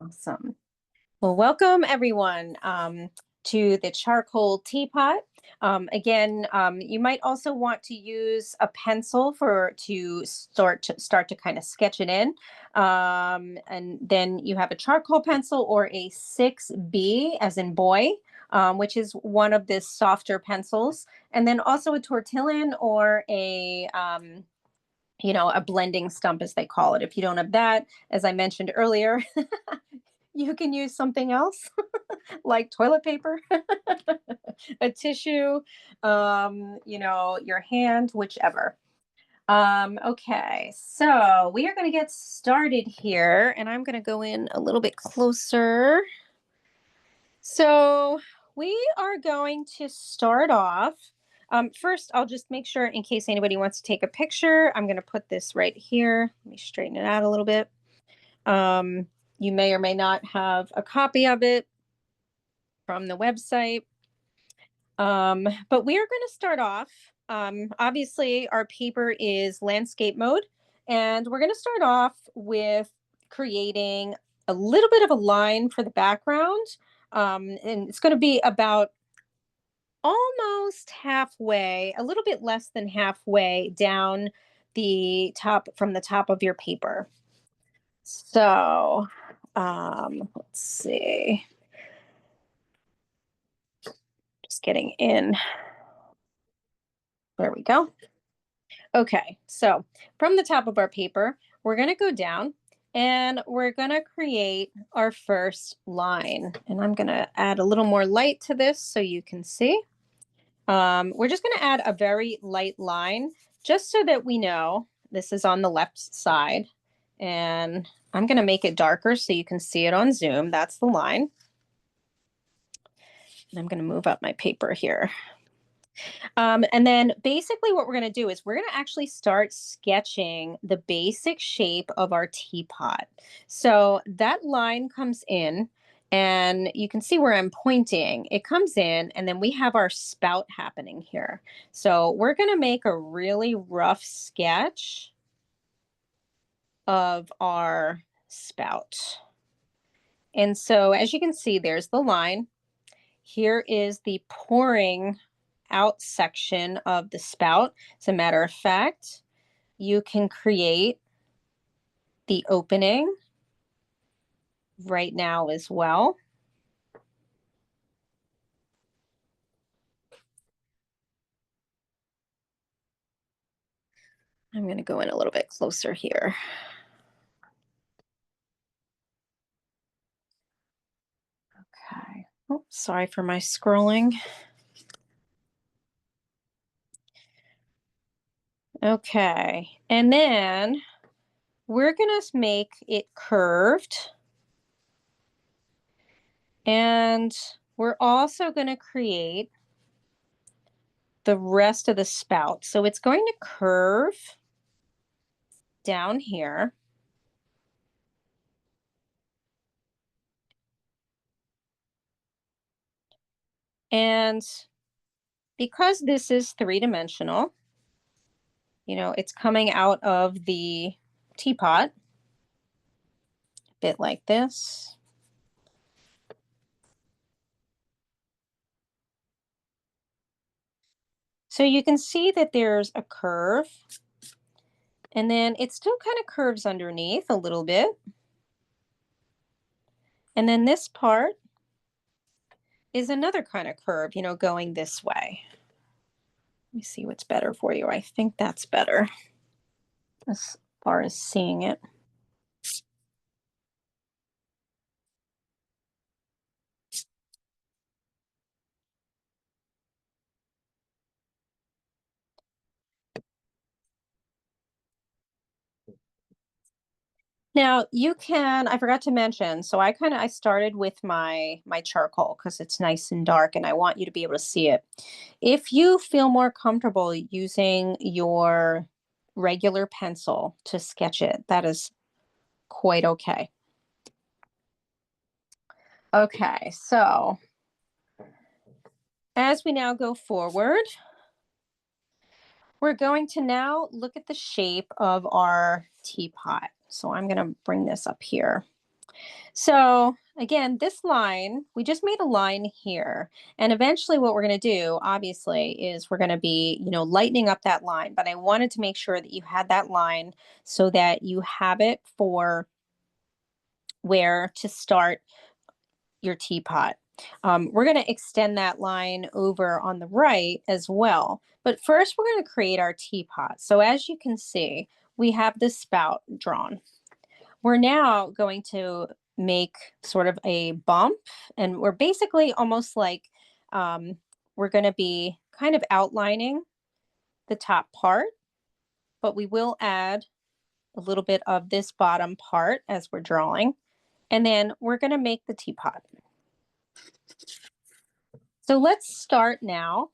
Awesome. Well, welcome everyone to the charcoal teapot. You might also want to use a pencil to start to kind of sketch it in. And then you have a charcoal pencil or a 6B as in boy, which is one of the softer pencils. And then also a tortillon or a blending stump, as they call it. If you don't have that, as I mentioned earlier, you can use something else like toilet paper, a tissue, your hand, whichever. Okay, so we are going to get started here, and I'm going to go in a little bit closer. So we are going to start off. First, I'll just make sure in case anybody wants to take a picture, I'm going to put this right here. Let me straighten it out a little bit. You may or may not have a copy of it from the website. But we are going to start off. Obviously, our paper is landscape mode, and we're going to start off with creating a little bit of a line for the background. And it's going to be about almost halfway, a little bit less than halfway down the top from the top of your paper. So let's see. Just getting in. There we go. Okay, so from the top of our paper, we're going to go down and we're going to create our first line. And I'm going to add a little more light to this so you can see. We're just going to add a very light line just so that we know this is on the left side. And I'm going to make it darker so you can see it on Zoom. That's the line. And I'm going to move up my paper here. And then basically what we're going to do is we're going to actually start sketching the basic shape of our teapot. So that line comes in and you can see where I'm pointing. It comes in and then we have our spout happening here. So we're going to make a really rough sketch of our spout. And so as you can see, there's the line. Here is the pouring out section of the spout. As a matter of fact, you can create the opening right now as well. I'm going to go in a little bit closer here. Okay. Oh, sorry for my scrolling. Okay. And then we're going to make it curved. And we're also going to create the rest of the spout. So it's going to curve down here. And because this is three-dimensional, it's coming out of the teapot, a bit like this. So you can see that there's a curve, and then it still kind of curves underneath a little bit. And then this part is another kind of curve, going this way. Let me see what's better for you. I think that's better as far as seeing it. Now you can, I forgot to mention, so I started with my charcoal because it's nice and dark and I want you to be able to see it. If you feel more comfortable using your regular pencil to sketch it, that is quite okay. Okay, so as we now go forward, we're going to now look at the shape of our teapot. So I'm going to bring this up here. So again, this line, we just made a line here. And eventually what we're going to do, obviously, is we're going to be, lightening up that line. But I wanted to make sure that you had that line so that you have it for where to start your teapot. We're going to extend that line over on the right as well. But first, we're going to create our teapot. So as you can see, we have the spout drawn. We're now going to make sort of a bump, and we're basically almost like we're going to be kind of outlining the top part, but we will add a little bit of this bottom part as we're drawing, and then we're going to make the teapot. So let's start now,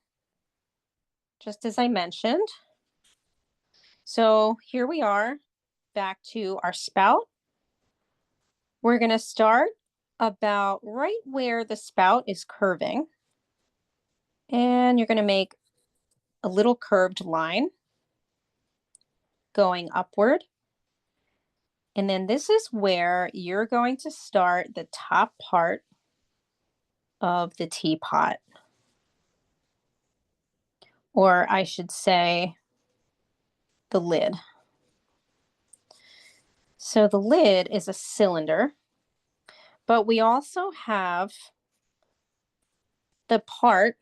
just as I mentioned. So here we are, back to our spout. We're going to start about right where the spout is curving. And you're going to make a little curved line going upward. And then this is where you're going to start the top part of the teapot. Or I should say the lid. So the lid is a cylinder, but we also have the part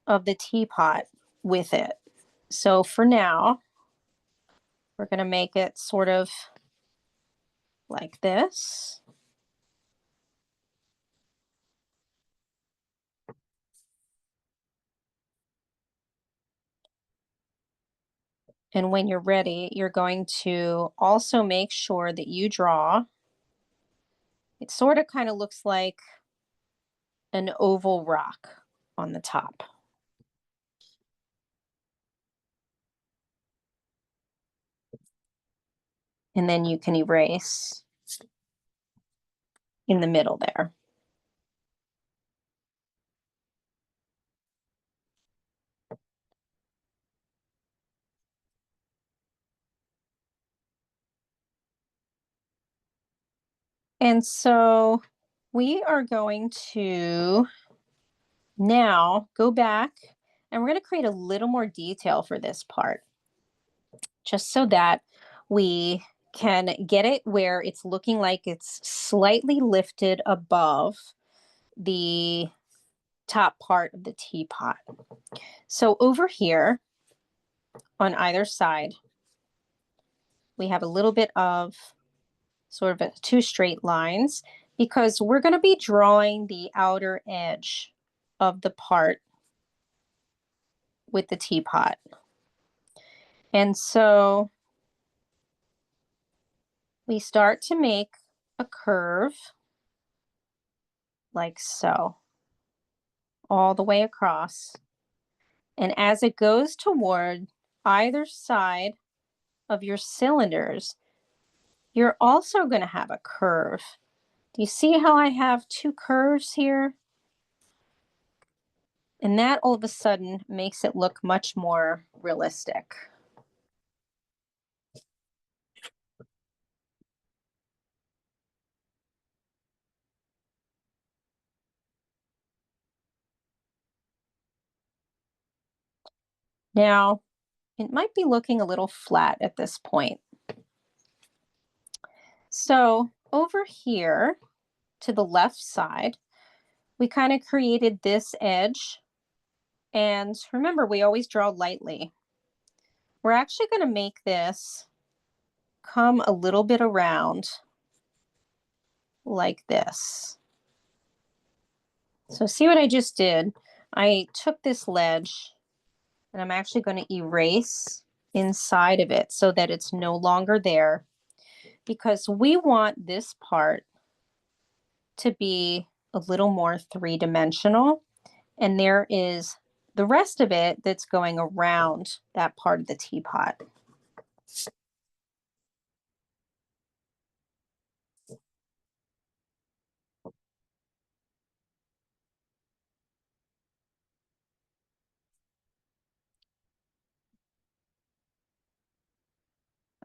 of the teapot with it. So for now, we're going to make it sort of like this. And when you're ready, you're going to also make sure that you draw. It sort of kind of looks like an oval rock on the top. And then you can erase in the middle there. And so we are going to now go back and we're going to create a little more detail for this part, just so that we can get it where it's looking like it's slightly lifted above the top part of the teapot. So over here on either side, we have a little bit of sort of two straight lines because we're going to be drawing the outer edge of the part with the teapot. And so we start to make a curve like so, all the way across. And as it goes toward either side of your cylinders, you're also going to have a curve. Do you see how I have two curves here? And that all of a sudden makes it look much more realistic. Now, it might be looking a little flat at this point. So over here to the left side, we kind of created this edge. And remember, we always draw lightly. We're actually going to make this come a little bit around like this. So see what I just did? I took this ledge and I'm actually going to erase inside of it so that it's no longer there, because we want this part to be a little more three-dimensional, and there is the rest of it that's going around that part of the teapot.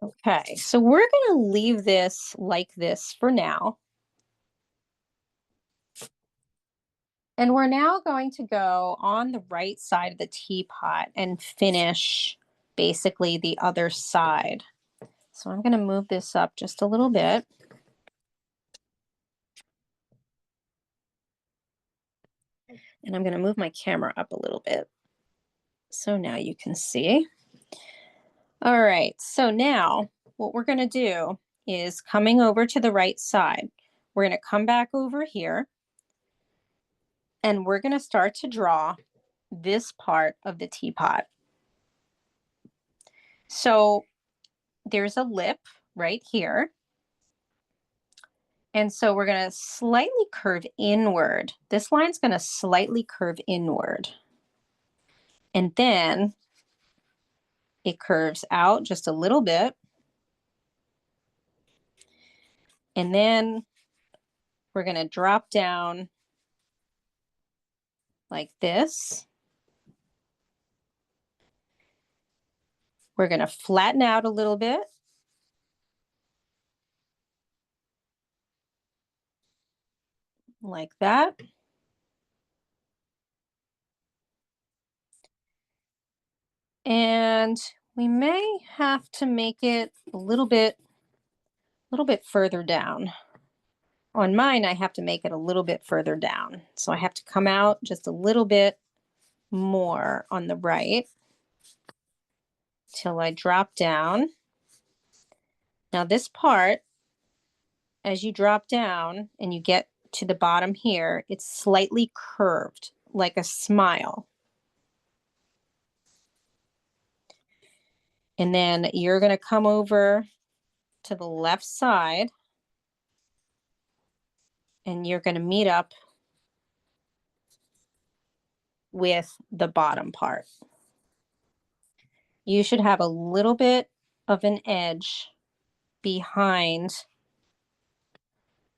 Okay, so we're going to leave this like this for now. And we're now going to go on the right side of the teapot and finish basically the other side. So I'm going to move this up just a little bit. And I'm going to move my camera up a little bit. So now you can see. All right, so now what we're going to do is coming over to the right side. We're going to come back over here and we're going to start to draw this part of the teapot. So there's a lip right here. And so we're going to slightly curve inward. This line's going to slightly curve inward. And then it curves out just a little bit. And then we're going to drop down like this. We're going to flatten out a little bit. Like that. And we may have to make it a little bit further down. On mine, I have to make it a little bit further down. So I have to come out just a little bit more on the right till I drop down. Now this part, as you drop down and you get to the bottom here, it's slightly curved like a smile. And then you're going to come over to the left side and you're going to meet up with the bottom part. You should have a little bit of an edge behind,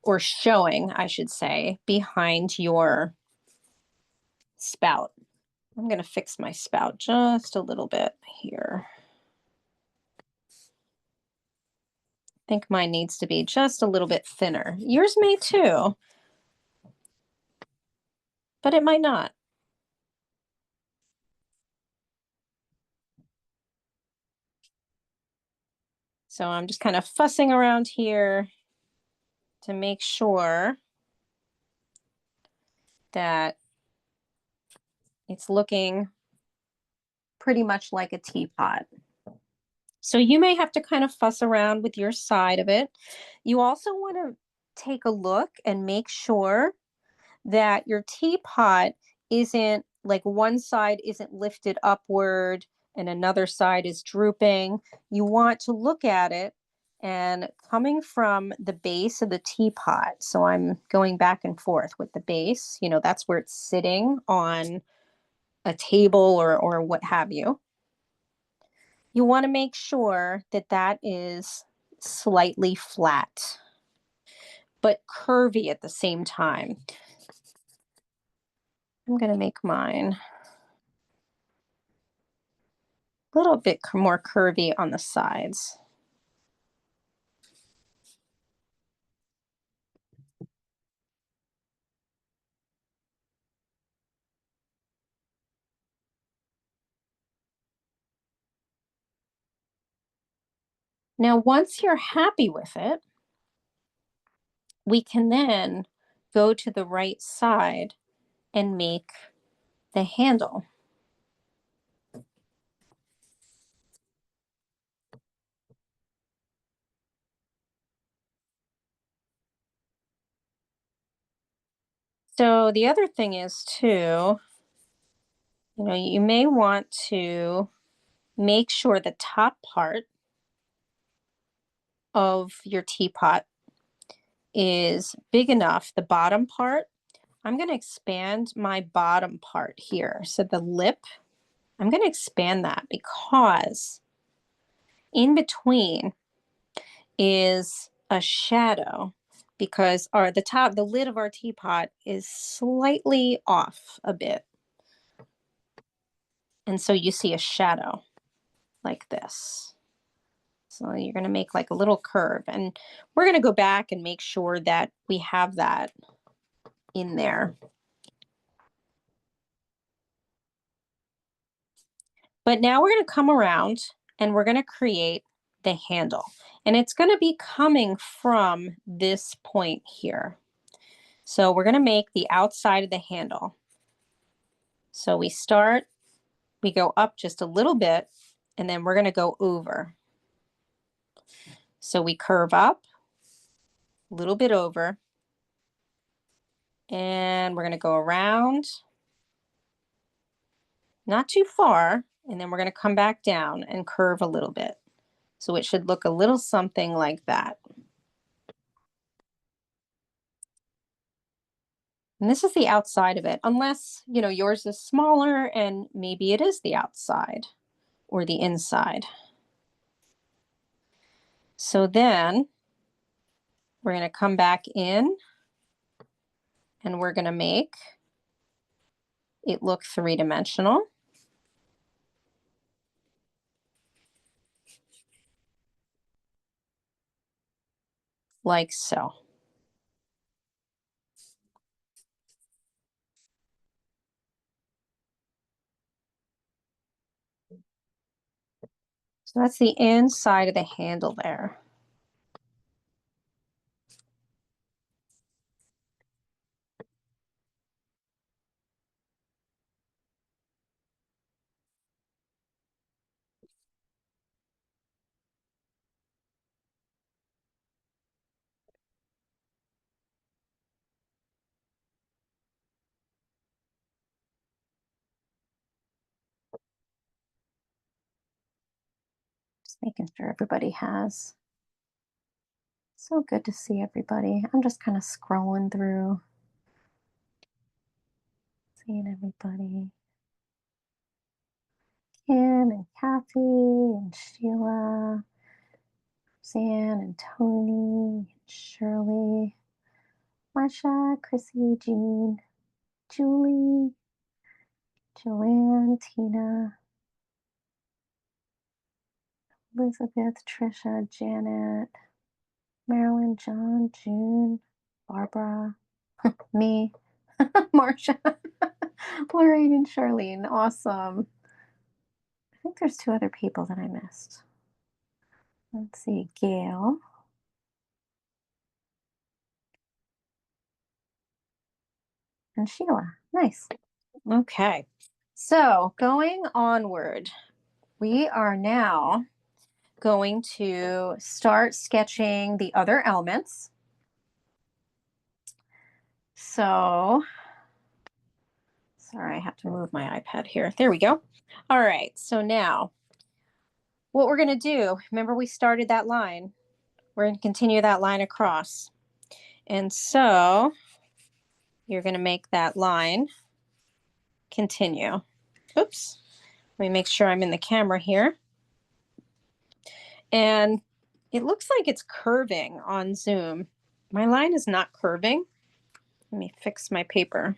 or showing, I should say, behind your spout. I'm going to fix my spout just a little bit here. I think mine needs to be just a little bit thinner. Yours may too, but it might not. So I'm just kind of fussing around here to make sure that it's looking pretty much like a teapot. So you may have to kind of fuss around with your side of it. You also want to take a look and make sure that your teapot isn't like one side isn't lifted upward and another side is drooping. You want to look at it and coming from the base of the teapot. So I'm going back and forth with the base, you know, that's where it's sitting on a table or what have you. You want to make sure that that is slightly flat, but curvy at the same time. I'm going to make mine a little bit more curvy on the sides. Now, once you're happy with it, we can then go to the right side and make the handle. So the other thing is too, you know, you may want to make sure the top part of your teapot is big enough. The bottom part, I'm going to expand my bottom part here. So the lip, I'm going to expand that because in between is a shadow, because the lid of our teapot is slightly off a bit. And so you see a shadow like this. So you're going to make like a little curve, and we're going to go back and make sure that we have that in there. But now we're going to come around and we're going to create the handle. And it's going to be coming from this point here. So we're going to make the outside of the handle. So we start, we go up just a little bit, and then we're going to go over. So we curve up, a little bit over, and we're going to go around, not too far, and then we're going to come back down and curve a little bit. So it should look a little something like that. And this is the outside of it, unless, you know, yours is smaller and maybe it is the outside or the inside. So then we're going to come back in and we're going to make it look three-dimensional. Like so. So that's the inside of the handle there. Just making sure everybody has. So good to see everybody. I'm just kind of scrolling through, seeing everybody. Kim and Kathy and Sheila, Suzanne and Tony and Shirley, Marsha, Chrissy, Jean, Julie, Joanne, Tina, Elizabeth, Trisha, Janet, Marilyn, John, June, Barbara, me, Marsha, Lorraine, and Charlene. Awesome. I think there's two other people that I missed. Let's see, Gail. And Sheila. Nice. Okay. So going onward, we are now going to start sketching the other elements. So, sorry, I have to move my iPad here. There we go. All right. So now what we're going to do, remember we started that line. We're going to continue that line across. And so you're going to make that line continue. Oops. Let me make sure I'm in the camera here. And it looks like it's curving on Zoom. My line is not curving. Let me fix my paper.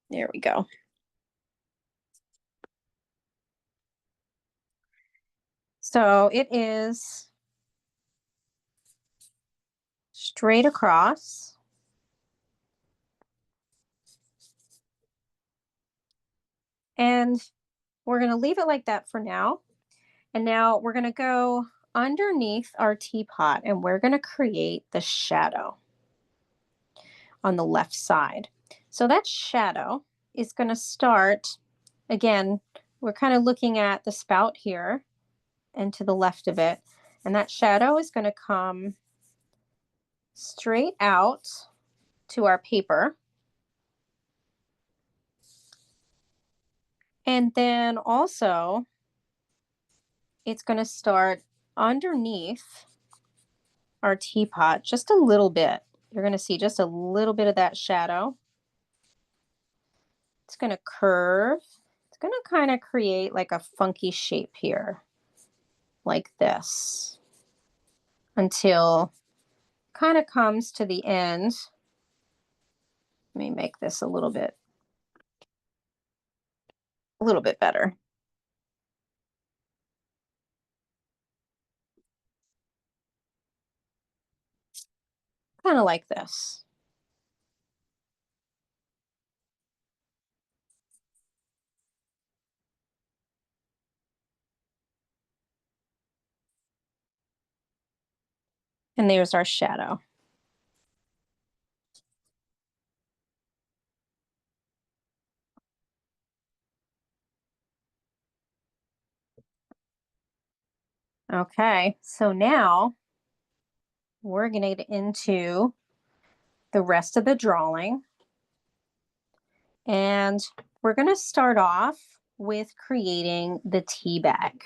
There we go. So it is straight across. And we're going to leave it like that for now. And now we're going to go underneath our teapot and we're going to create the shadow on the left side. So that shadow is going to start, again, we're kind of looking at the spout here and to the left of it. And that shadow is going to come straight out to our paper. And then also, it's going to start underneath our teapot just a little bit. You're going to see just a little bit of that shadow. It's going to curve. It's going to kind of create like a funky shape here, like this, until it kind of comes to the end. Let me make this a little bit better. Kind of like this. And there's our shadow. Okay, so now we're going to get into the rest of the drawing. And we're going to start off with creating the tea bag.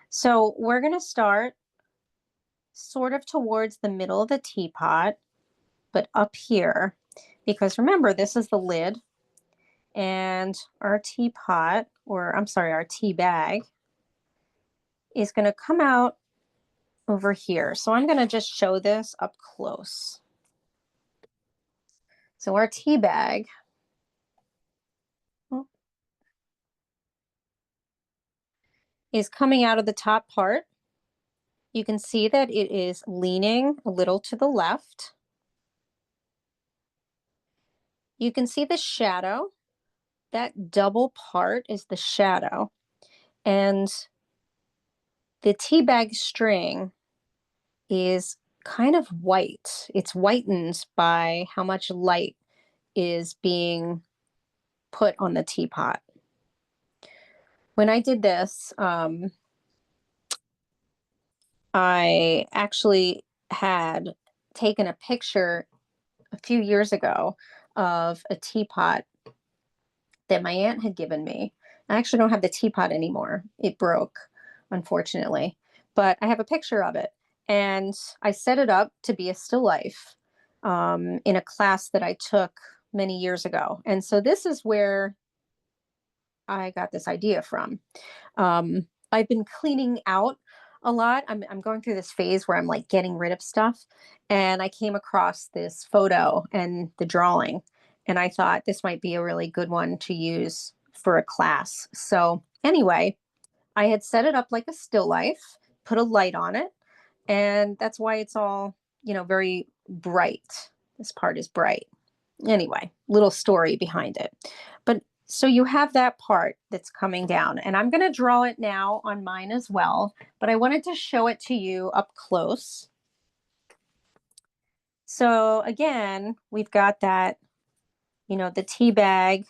So we're going to start sort of towards the middle of the teapot, but up here, because remember, this is the lid, and our teapot, or I'm sorry, our tea bag is going to come out over here. So I'm going to just show this up close. So our tea bag is coming out of the top part. You can see that it is leaning a little to the left. You can see the shadow. That double part is the shadow. And the tea bag string is kind of white. It's whitened by how much light is being put on the teapot. When I did this, I actually had taken a picture a few years ago of a teapot that my aunt had given me. I actually don't have the teapot anymore. It broke, unfortunately, but I have a picture of it. And I set it up to be a still life in a class that I took many years ago. And so this is where I got this idea from. I've been cleaning out a lot. I'm going through this phase where I'm like getting rid of stuff. And I came across this photo and the drawing. And I thought this might be a really good one to use for a class. So anyway, I had set it up like a still life, put a light on it. And that's why it's all, very bright. This part is bright. Anyway, little story behind it. But so you have that part that's coming down, and I'm going to draw it now on mine as well, but I wanted to show it to you up close. So again, we've got that, the tea bag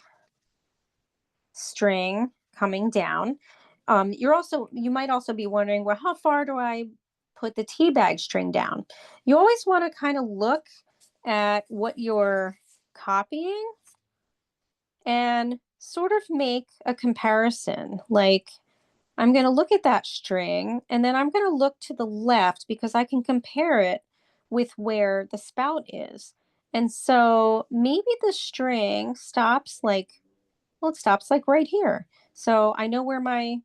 string coming down. You might also be wondering, well, how far do I put the tea bag string down? You always want to kind of look at what you're copying and sort of make a comparison. Like, I'm going to look at that string and then I'm going to look to the left because I can compare it with where the spout is. And so maybe the string stops like, well, it stops like right here. So I know where my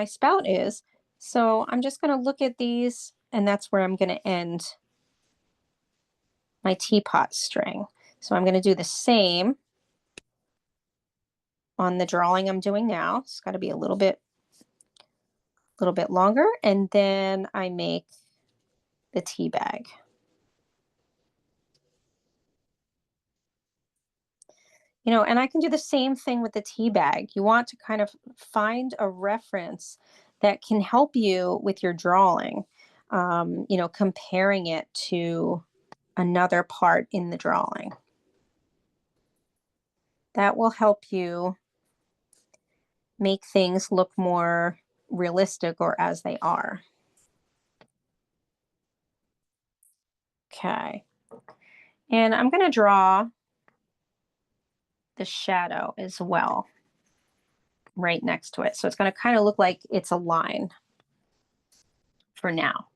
spout is. So I'm just going to look at these, and that's where I'm going to end my teapot string. So I'm going to do the same on the drawing I'm doing now. It's got to be a little bit longer, and then I make the tea bag. And I can do the same thing with the tea bag. You want to kind of find a reference that can help you with your drawing, comparing it to another part in the drawing. That will help you make things look more realistic or as they are. Okay. And I'm going to draw the shadow as well right next to it. So it's going to kind of look like it's a line for now.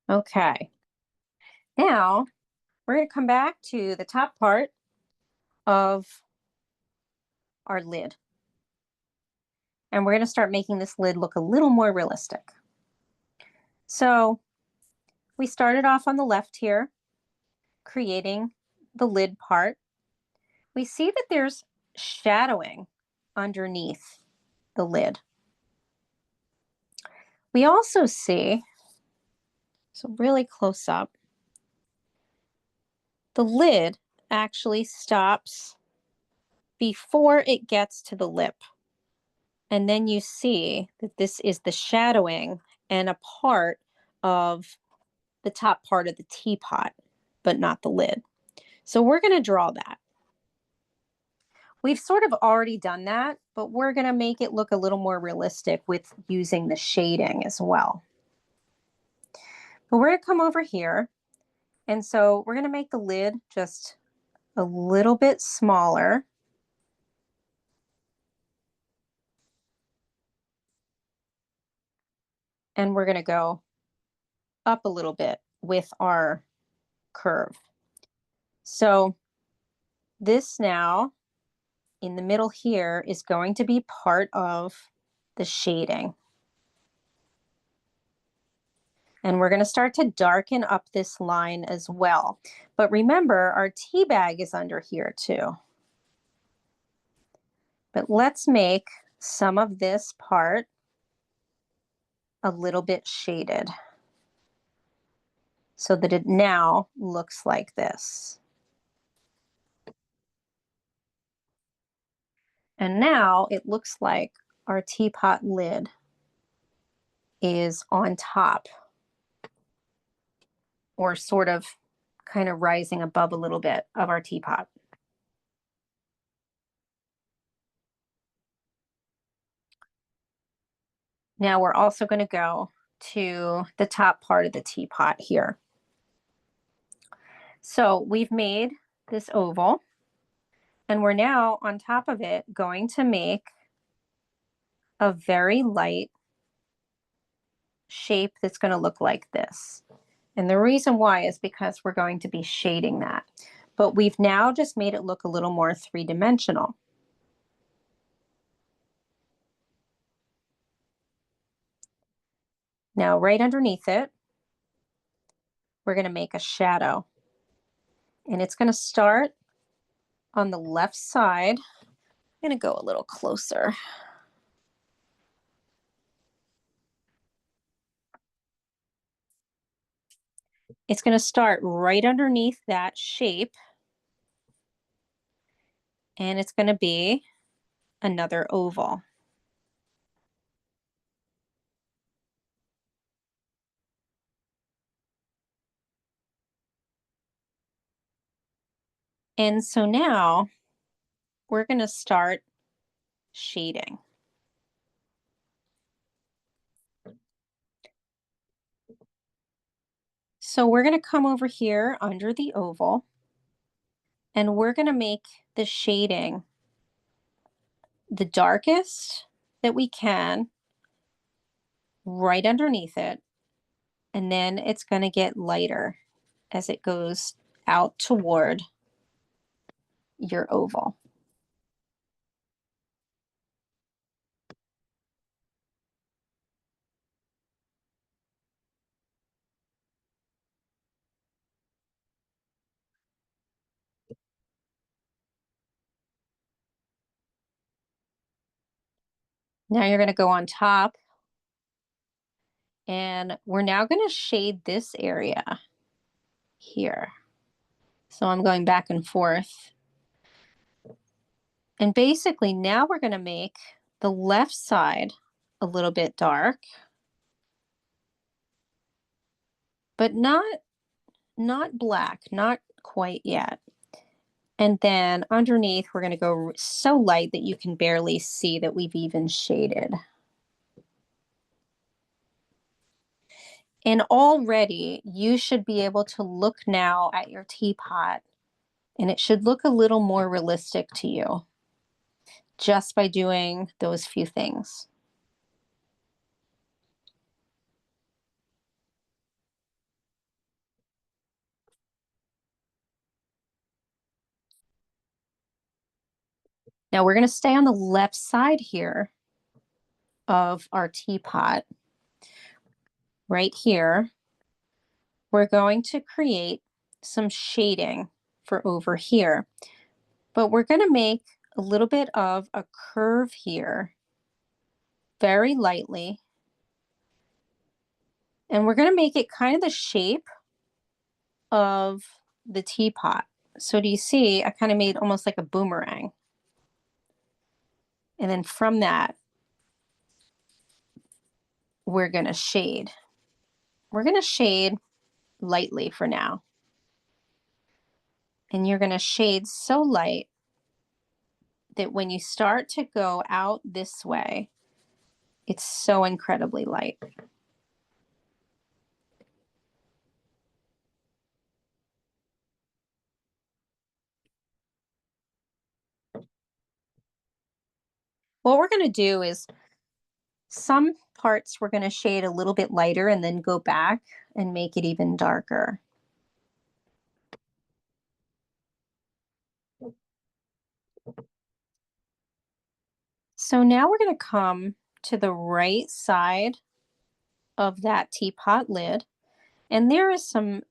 Okay. Now we're going to come back to the top part of our lid. And we're going to start making this lid look a little more realistic. So we started off on the left here, creating the lid part. we see that there's shadowing underneath the lid. We also see, so really close up, the lid actually stops before it gets to the lip. And then you see that this is the shadowing and a part of the top part of the teapot, but not the lid. So we're going to draw that. We've sort of already done that, but we're going to make it look a little more realistic with using the shading as well. But we're going to come over here. And so we're going to make the lid just a little bit smaller. And we're going to go up a little bit with our curve. So this now in the middle here is going to be part of the shading. And we're going to start to darken up this line as well. But remember, our tea bag is under here too. But let's make some of this part a little bit shaded so that it now looks like this. And now it looks like our teapot lid is on top, or sort of kind of rising above a little bit of our teapot. Now we're also going to go to the top part of the teapot here. So we've made this oval, and we're now on top of it going to make a very light shape that's going to look like this. And the reason why is because we're going to be shading that. But we've now just made it look a little more three-dimensional. Now, right underneath it, we're going to make a shadow. And it's going to start on the left side. I'm going to go a little closer. It's going to start right underneath that shape. And it's going to be another oval. And so now we're going to start shading. So we're going to come over here under the oval, and we're going to make the shading the darkest that we can right underneath it. And then it's going to get lighter as it goes out toward your oval. Now you're going to go on top, and we're now going to shade this area here. So I'm going back and forth. And basically now we're going to make the left side a little bit dark, but not black, not quite yet. And then underneath, we're going to go so light that you can barely see that we've even shaded. And already you should be able to look now at your teapot, and it should look a little more realistic to you just by doing those few things. Now we're going to stay on the left side here of our teapot. Right here, we're going to create some shading for over here. But we're going to make a little bit of a curve here, very lightly. And we're going to make it kind of the shape of the teapot. So do you see, I kind of made almost like a boomerang. And then from that, we're going to shade. We're going to shade lightly for now. And you're going to shade so light that when you start to go out this way, it's so incredibly light. What we're going to do is some parts we're going to shade a little bit lighter and then go back and make it even darker. So now we're going to come to the right side of that teapot lid, and there is some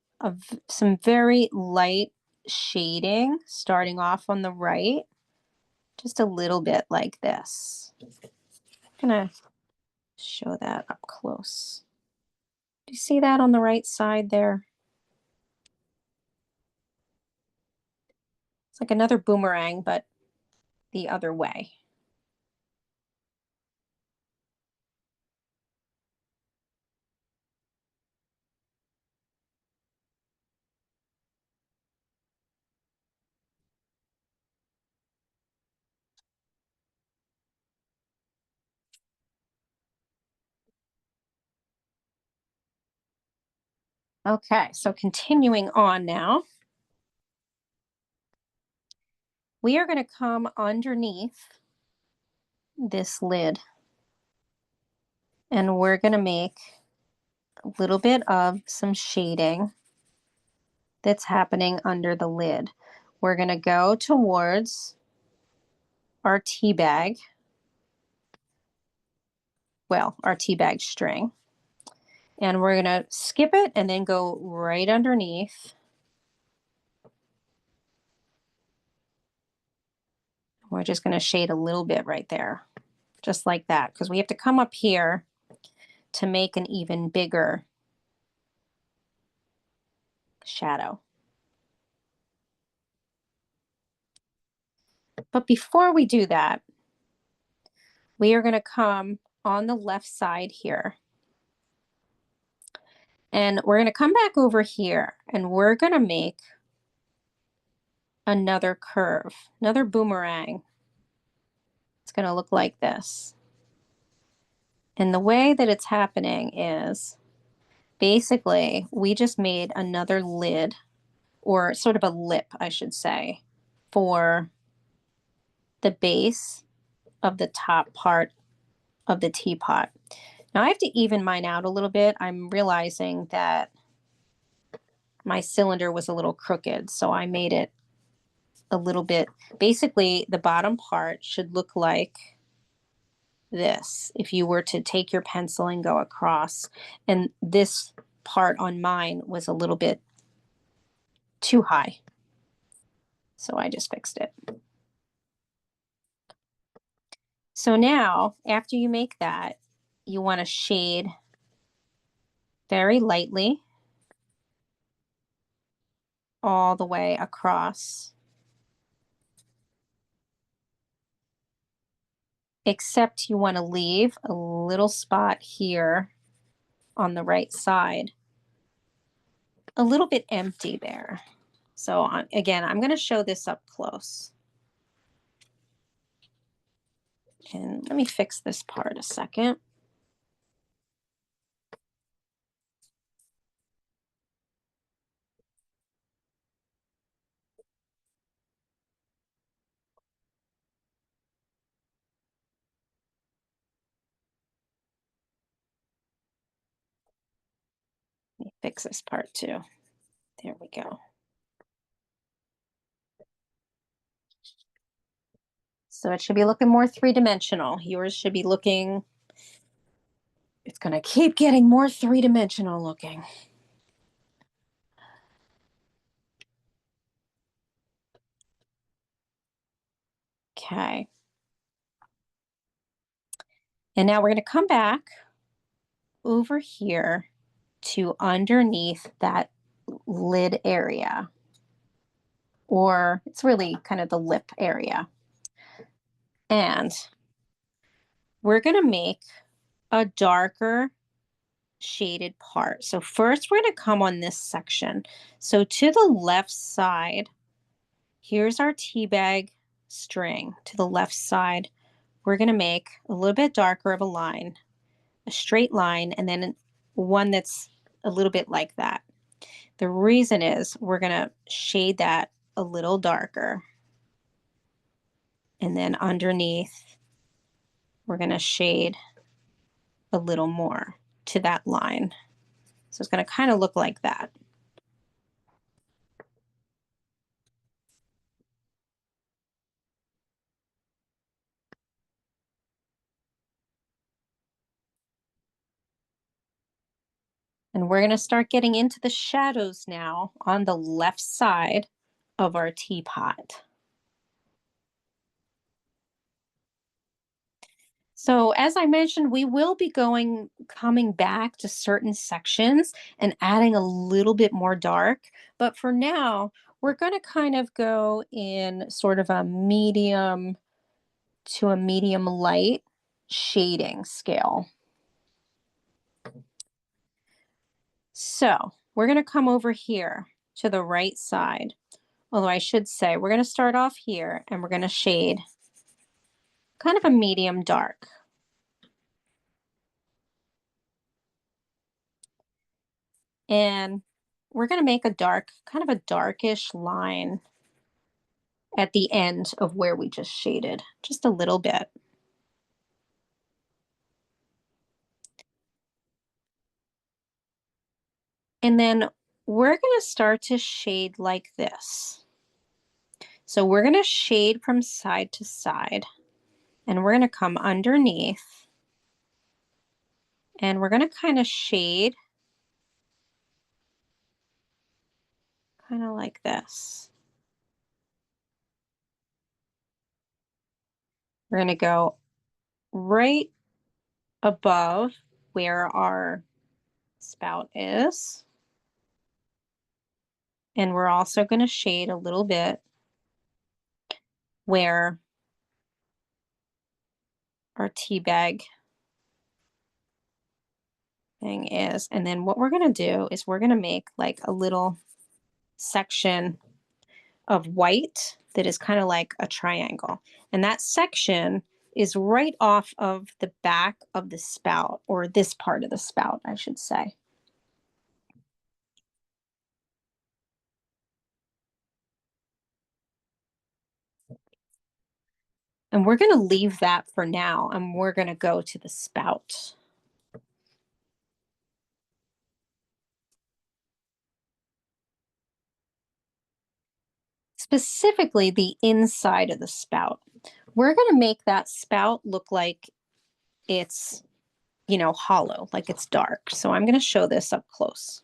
very light shading starting off on the right, just a little bit like this. I'm going to show that up close. Do you see that on the right side there? It's like another boomerang, but the other way. Okay, so continuing on now, we are going to come underneath this lid and we're going to make a little bit of some shading that's happening under the lid. We're going to go towards our tea bag, well, our tea bag string, and we're going to skip it and then go right underneath. We're just going to shade a little bit right there, just like that, because we have to come up here to make an even bigger shadow. But before we do that, we are going to come on the left side here. And we're going to come back over here and we're going to make another curve, another boomerang. It's going to look like this. And the way that it's happening is basically we just made another lid, or sort of a lip, I should say, for the base of the top part of the teapot. Now I have to even mine out a little bit. I'm realizing that my cylinder was a little crooked, so I made it a little bit. Basically, the bottom part should look like this if you were to take your pencil and go across. And this part on mine was a little bit too high, so I just fixed it. So now, after you make that, you want to shade very lightly all the way across, except you want to leave a little spot here on the right side, a little bit empty there. So again, I'm going to show this up close. And let me fix this part a second. Let me fix this part too. There we go. So it should be looking more three-dimensional. Yours should be looking, it's going to keep getting more three-dimensional looking. Okay. And now we're going to come back over here to underneath that lid area, or it's really kind of the lip area. And we're going to make a darker shaded part. So first we're going to come on this section. So to the left side, here's our tea bag string. To the left side, we're going to make a little bit darker of a line, a straight line, and then one that's a little bit like that. The reason is we're going to shade that a little darker. And then underneath, we're going to shade a little more to that line. So it's going to kind of look like that. And we're going to start getting into the shadows now on the left side of our teapot. So as I mentioned, we will be coming back to certain sections and adding a little bit more dark. But for now, we're going to kind of go in sort of a medium to a medium light shading scale. So we're going to come over here to the right side. Although I should say, we're going to start off here and we're going to shade kind of a medium dark. And we're going to make a dark, kind of a darkish line at the end of where we just shaded, just a little bit. And then we're going to start to shade like this. So we're going to shade from side to side, and we're going to come underneath, and we're going to kind of shade kind of like this. We're going to go right above where our spout is. And we're also going to shade a little bit where our tea bag thing is. And then what we're going to do is we're going to make like a little section of white that is kind of like a triangle. And that section is right off of the back of the spout, or this part of the spout, I should say. And we're going to leave that for now, and we're going to go to the spout. Specifically the inside of the spout. We're going to make that spout look like it's, hollow, like it's dark. So I'm going to show this up close.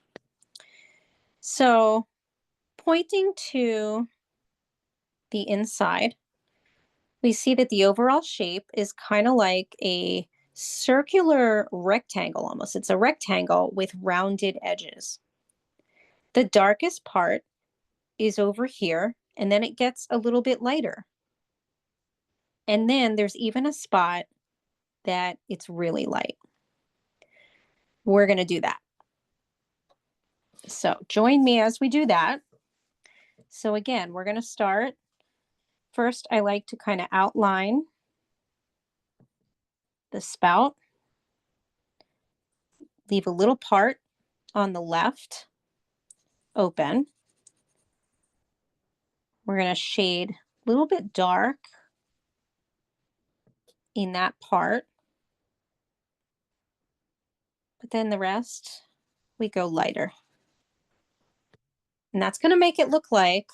So pointing to the inside, we see that the overall shape is kind of like a circular rectangle almost. It's a rectangle with rounded edges. The darkest part is over here, and then it gets a little bit lighter. And then there's even a spot that it's really light. We're going to do that. So join me as we do that. So again, we're going to start. First, I like to kind of outline the spout, leave a little part on the left open. We're going to shade a little bit dark in that part, but then the rest, we go lighter. And that's going to make it look like,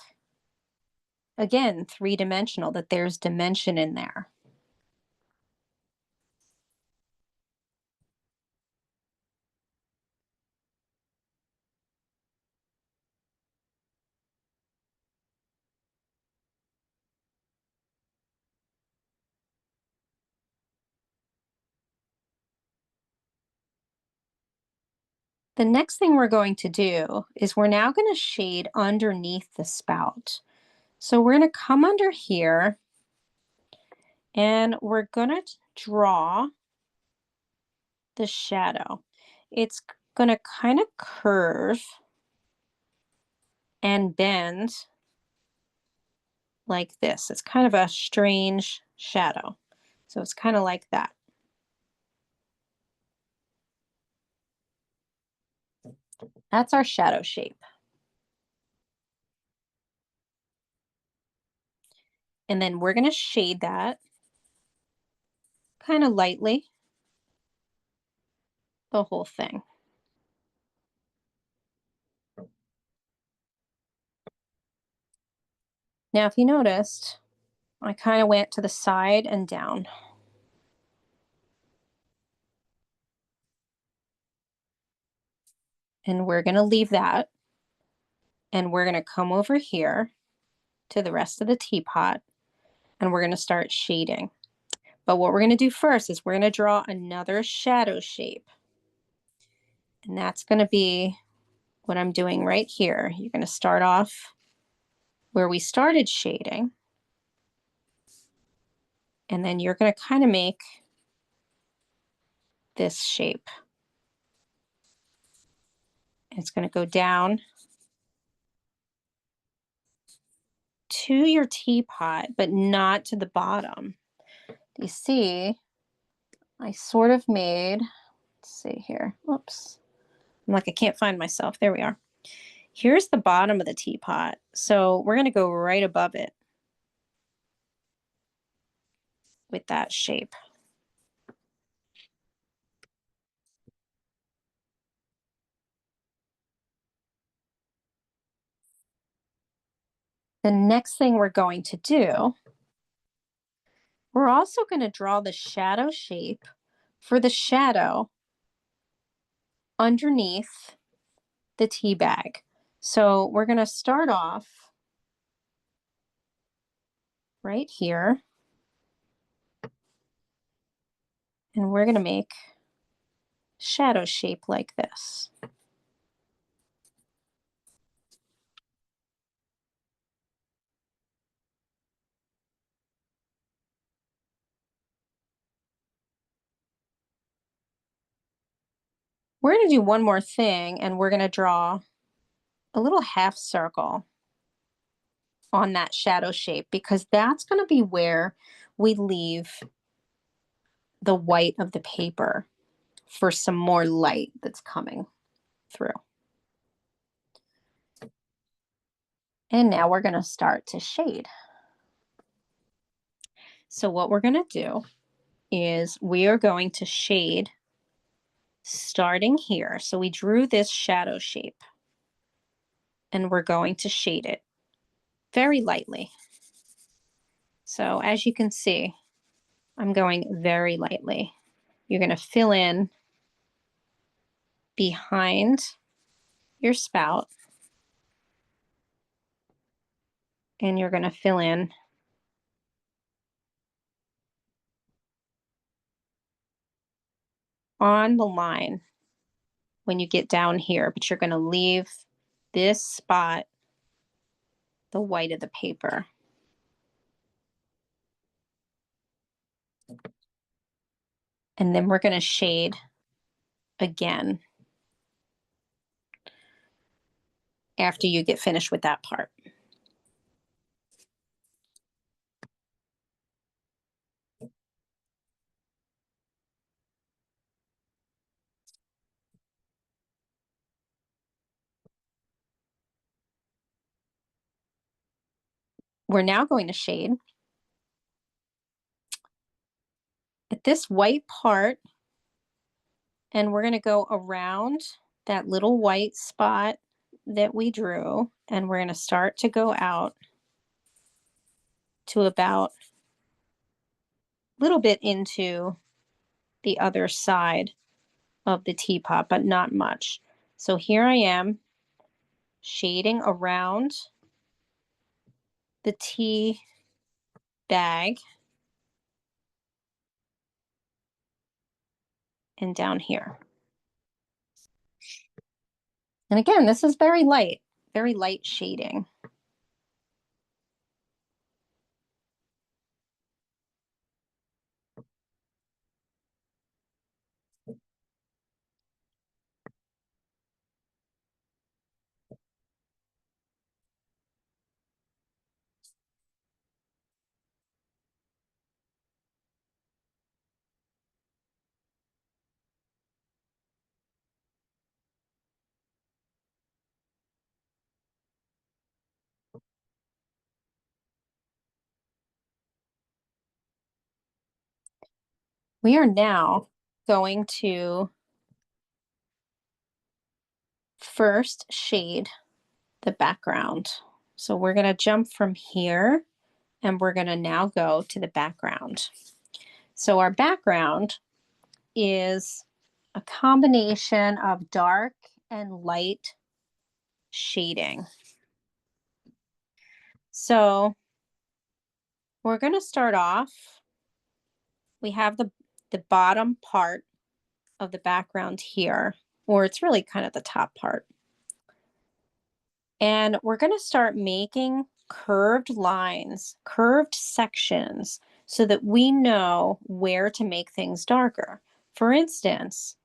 again, three-dimensional, that there's dimension in there. The next thing we're going to do is we're now going to shade underneath the spout. So we're going to come under here and we're going to draw the shadow. It's going to kind of curve and bend like this. It's kind of a strange shadow. So it's kind of like that. That's our shadow shape. And then we're going to shade that kind of lightly, the whole thing. Now, if you noticed, I kind of went to the side and down. And we're going to leave that. And we're going to come over here to the rest of the teapot and we're going to start shading. But what we're going to do first is we're going to draw another shadow shape. And that's going to be what I'm doing right here. You're going to start off where we started shading. And then you're going to kind of make this shape. It's going to go down to your teapot, but not to the bottom. You see, I sort of made, let's see here. Whoops. I'm like, I can't find myself. There we are. Here's the bottom of the teapot. So we're going to go right above it with that shape. The next thing we're going to do, we're also going to draw the shadow shape for the shadow underneath the tea bag. So we're going to start off right here. And we're going to make shadow shape like this. We're going to do one more thing and we're going to draw a little half circle on that shadow shape because that's going to be where we leave the white of the paper for some more light that's coming through. And now we're going to start to shade. So what we're going to do is we are going to shade starting here. So we drew this shadow shape and we're going to shade it very lightly. So as you can see, I'm going very lightly. You're going to fill in behind your spout and you're going to fill in on the line when you get down here, but you're going to leave this spot the white of the paper. And then we're going to shade again after you get finished with that part. We're now going to shade at this white part and we're going to go around that little white spot that we drew and we're going to start to go out to about a little bit into the other side of the teapot, but not much. So here I am shading around the tea bag and down here. And again, this is very light shading. We are now going to first shade the background. So we're going to jump from here and we're going to now go to the background. So our background is a combination of dark and light shading. So we're going to start off, we have the bottom part of the background here, or it's really kind of the top part. And we're going to start making curved lines, curved sections, so that we know where to make things darker. For instance,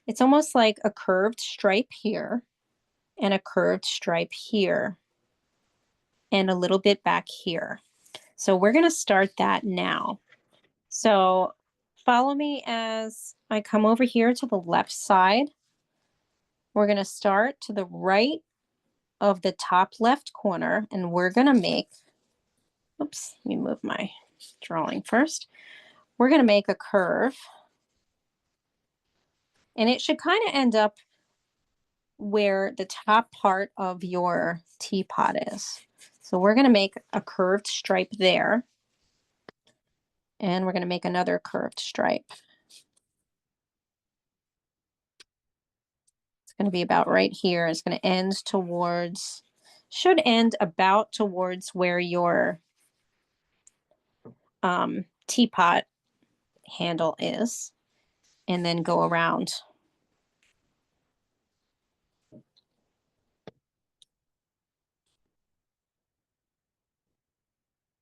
it's almost like a curved stripe here and a curved stripe here and a little bit back here. So we're going to start that now. So follow me as I come over here to the left side. We're going to start to the right of the top left corner, and we're going to make, oops, let me move my drawing first. We're going to make a curve, and it should kind of end up where the top part of your teapot is. So we're going to make a curved stripe there, and we're going to make another curved stripe. It's going to be about right here. It's going to end towards, should end about towards where your teapot handle is, and then go around.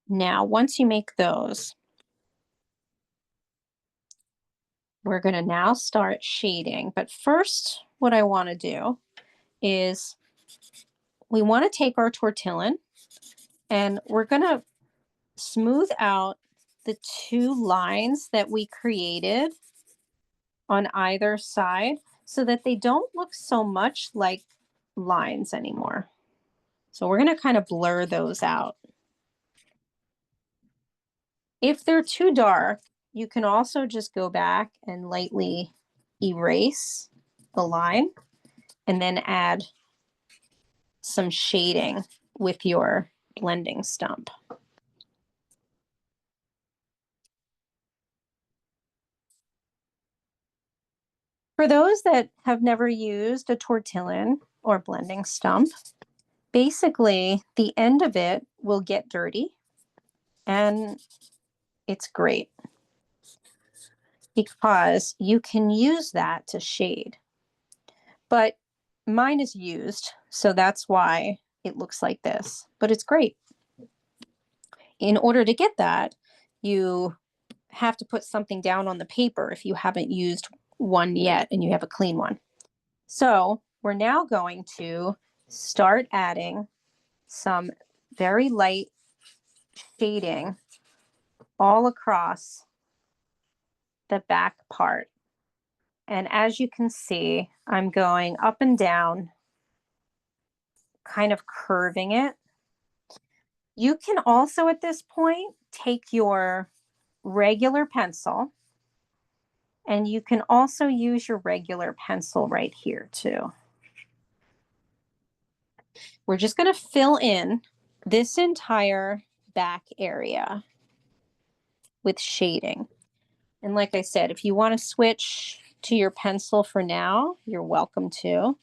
Now, once you make those, we're going to now start shading. But first, what I want to do is we want to take our tortillon and we're going to smooth out the two lines that we created on either side so that they don't look so much like lines anymore. So we're going to kind of blur those out. If they're too dark, you can also just go back and lightly erase the line and then add some shading with your blending stump. For those that have never used a tortillon or blending stump, basically the end of it will get dirty, and it's great because you can use that to shade. But mine is used, so that's why it looks like this, but it's great. In order to get that, you have to put something down on the paper if you haven't used one yet and you have a clean one. So we're now going to start adding some very light shading all across the back part. And as you can see, I'm going up and down, kind of curving it. You can also at this point take your regular pencil, and you can also use your regular pencil right here too. We're just going to fill in this entire back area with shading. And like I said, if you want to switch to your pencil for now, you're welcome to.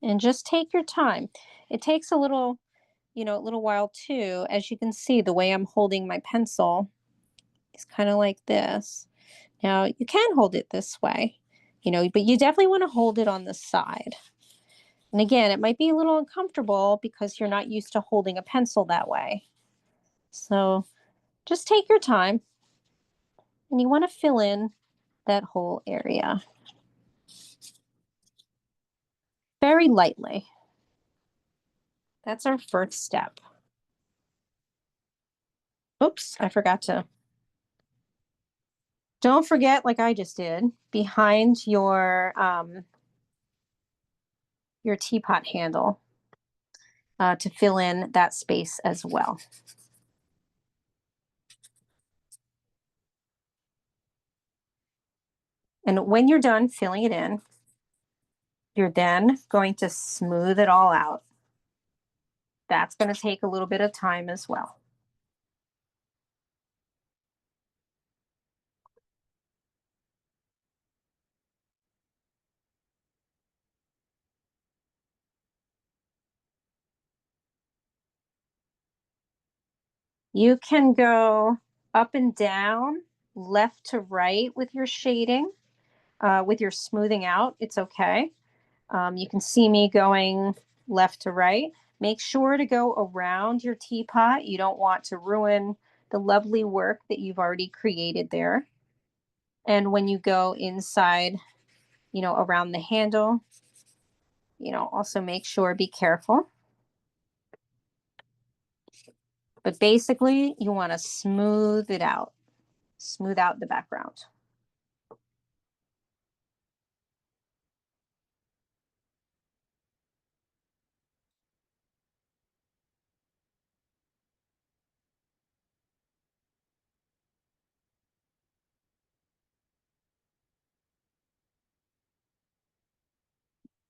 And just take your time. It takes a little, a little while too. As you can see, the way I'm holding my pencil is kind of like this. Now, you can hold it this way, but you definitely want to hold it on the side. And again, it might be a little uncomfortable because you're not used to holding a pencil that way. So just take your time, and you want to fill in that whole area very lightly. That's our first step. Oops, I forgot to. Don't forget, like I just did, behind your teapot handle to fill in that space as well. And when you're done filling it in, you're then going to smooth it all out. That's going to take a little bit of time as well. You can go up and down, left to right with your shading, with your smoothing out. It's okay. You can see me going left to right. Make sure to go around your teapot. You don't want to ruin the lovely work that you've already created there. And when you go inside, around the handle, also make sure, be careful. But basically, you want to smooth it out, smooth out the background.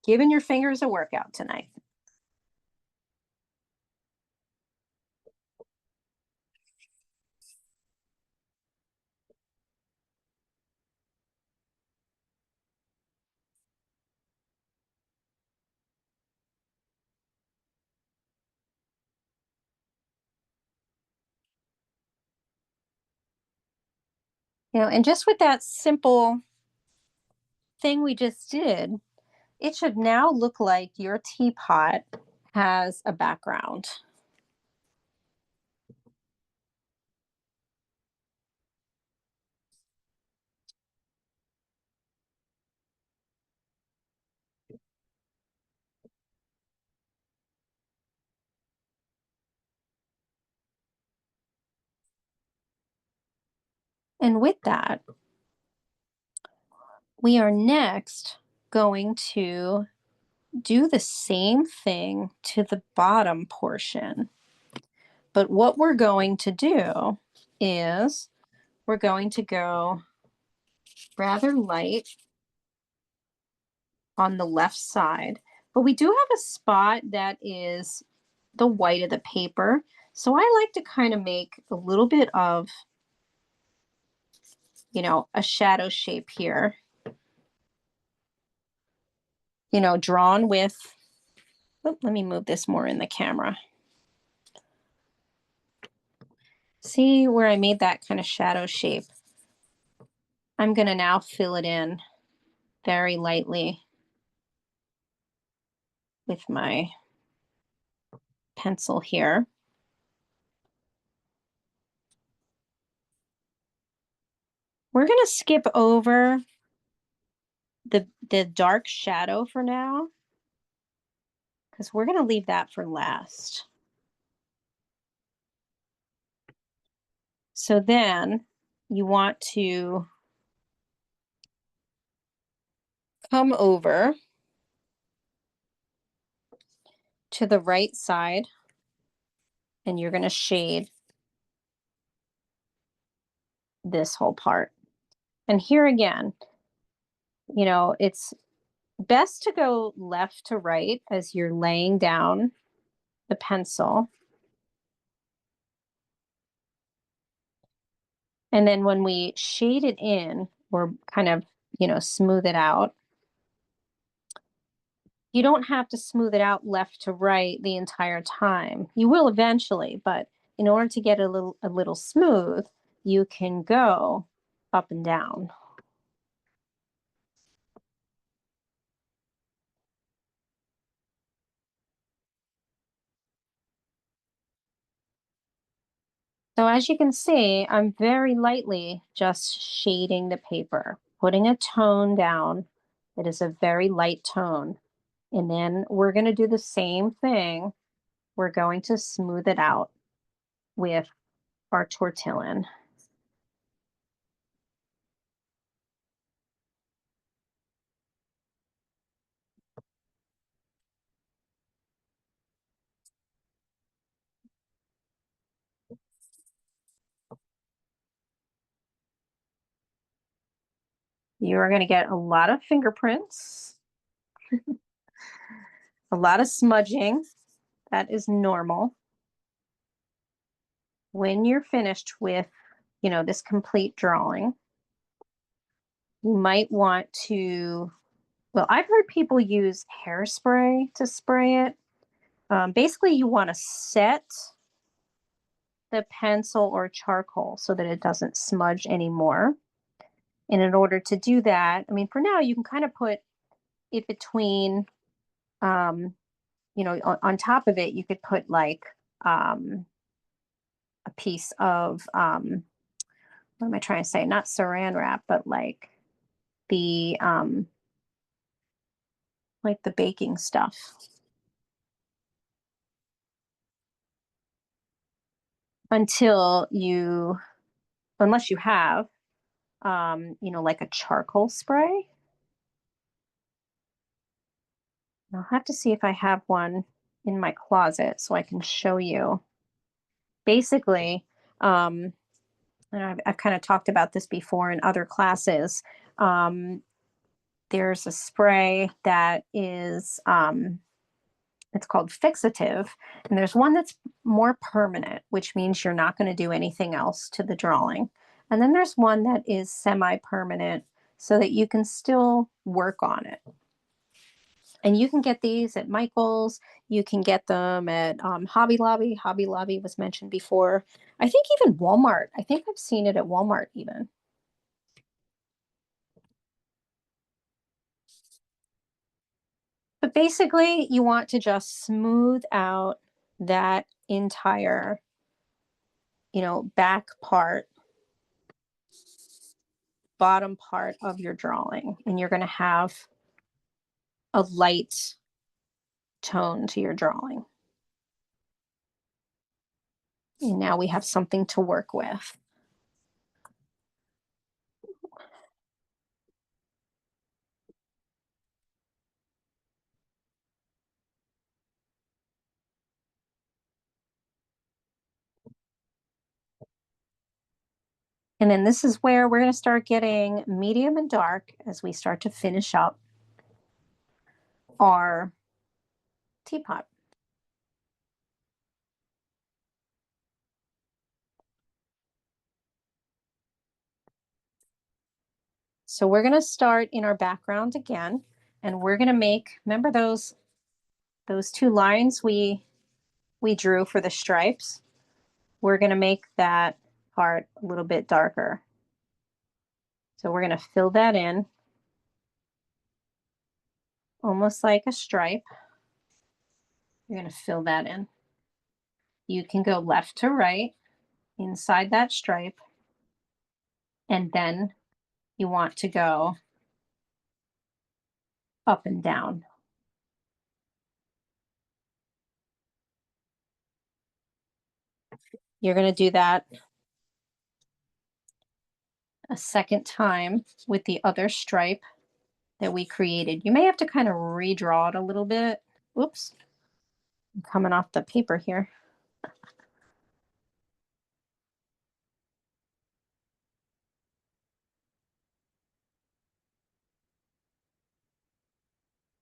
Giving your fingers a workout tonight. And just with that simple thing we just did, it should now look like your teapot has a background. And with that, we are next going to do the same thing to the bottom portion. But what we're going to do is we're going to go rather light on the left side, but we do have a spot that is the white of the paper. So I like to kind of make a little bit of, a shadow shape here, drawn with, let me move this more in the camera. See where I made that kind of shadow shape? I'm going to now fill it in very lightly with my pencil here. We're going to skip over the dark shadow for now, because we're going to leave that for last. So then you want to come over to the right side, and you're going to shade this whole part. And here again, it's best to go left to right as you're laying down the pencil. And then when we shade it in, or kind of, smooth it out, you don't have to smooth it out left to right the entire time. You will eventually, but in order to get a little smooth, you can go up and down. So as you can see, I'm very lightly just shading the paper, putting a tone down. It is a very light tone. And then we're going to do the same thing. We're going to smooth it out with our tortillon. You are going to get a lot of fingerprints, a lot of smudging. That is normal. When you're finished with, this complete drawing, you might want to, well, I've heard people use hairspray to spray it. Basically, you want to set the pencil or charcoal so that it doesn't smudge anymore. And in order to do that, I mean, for now, you can kind of put it between, um, on top of it, you could put like a piece of, what am I trying to say? Not saran wrap, but the, like the baking stuff. Until you, unless you have, like a charcoal spray. I'll have to see if I have one in my closet so I can show you. Basically, and I've kind of talked about this before in other classes. Um, there's a spray that is, it's called fixative, and there's one that's more permanent, which means you're not going to do anything else to the drawing. And then there's one that is semi-permanent so that you can still work on it. And you can get these at Michael's. You can get them at Hobby Lobby. Hobby Lobby was mentioned before. I think even Walmart. I think I've seen it at Walmart even. But basically, you want to just smooth out that entire, back part, bottom part of your drawing. And you're going to have a light tone to your drawing. And now we have something to work with. And then this is where we're going to start getting medium and dark as we start to finish up our teapot. So we're going to start in our background again, and we're going to make, remember those two lines we drew for the stripes? We're going to make that part a little bit darker. So we're going to fill that in almost like a stripe. You're going to fill that in. You can go left to right inside that stripe, and then you want to go up and down. You're going to do that a second time with the other stripe that we created. You may have to kind of redraw it a little bit. Oops, I'm coming off the paper here.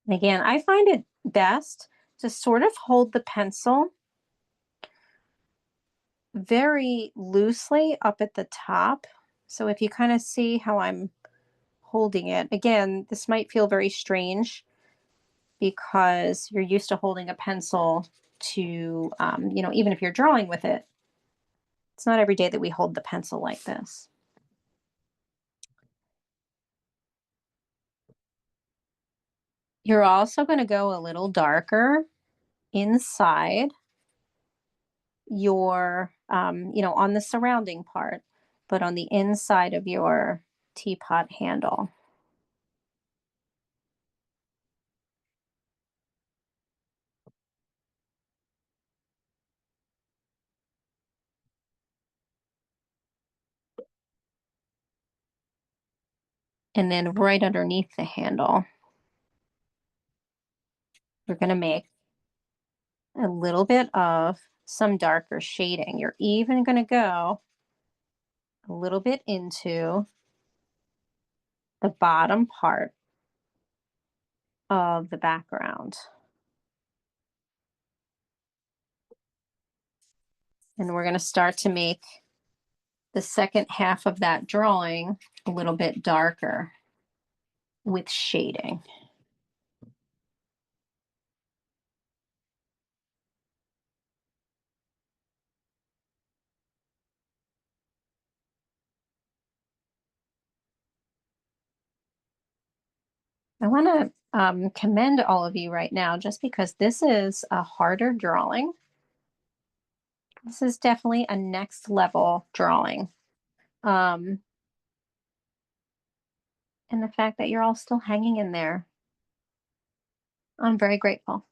And again, I find it best to sort of hold the pencil very loosely up at the top. So if you kind of see how I'm holding it, again, this might feel very strange because you're used to holding a pencil to, even if you're drawing with it, it's not every day that we hold the pencil like this. You're also going to go a little darker inside your, on the surrounding part, but on the inside of your teapot handle. And then right underneath the handle, you're going to make a little bit of some darker shading. You're even going to go a little bit into the bottom part of the background. And we're going to start to make the second half of that drawing a little bit darker with shading. I want to commend all of you right now just because this is a harder drawing. This is definitely a next level drawing. And the fact that you're all still hanging in there, I'm very grateful.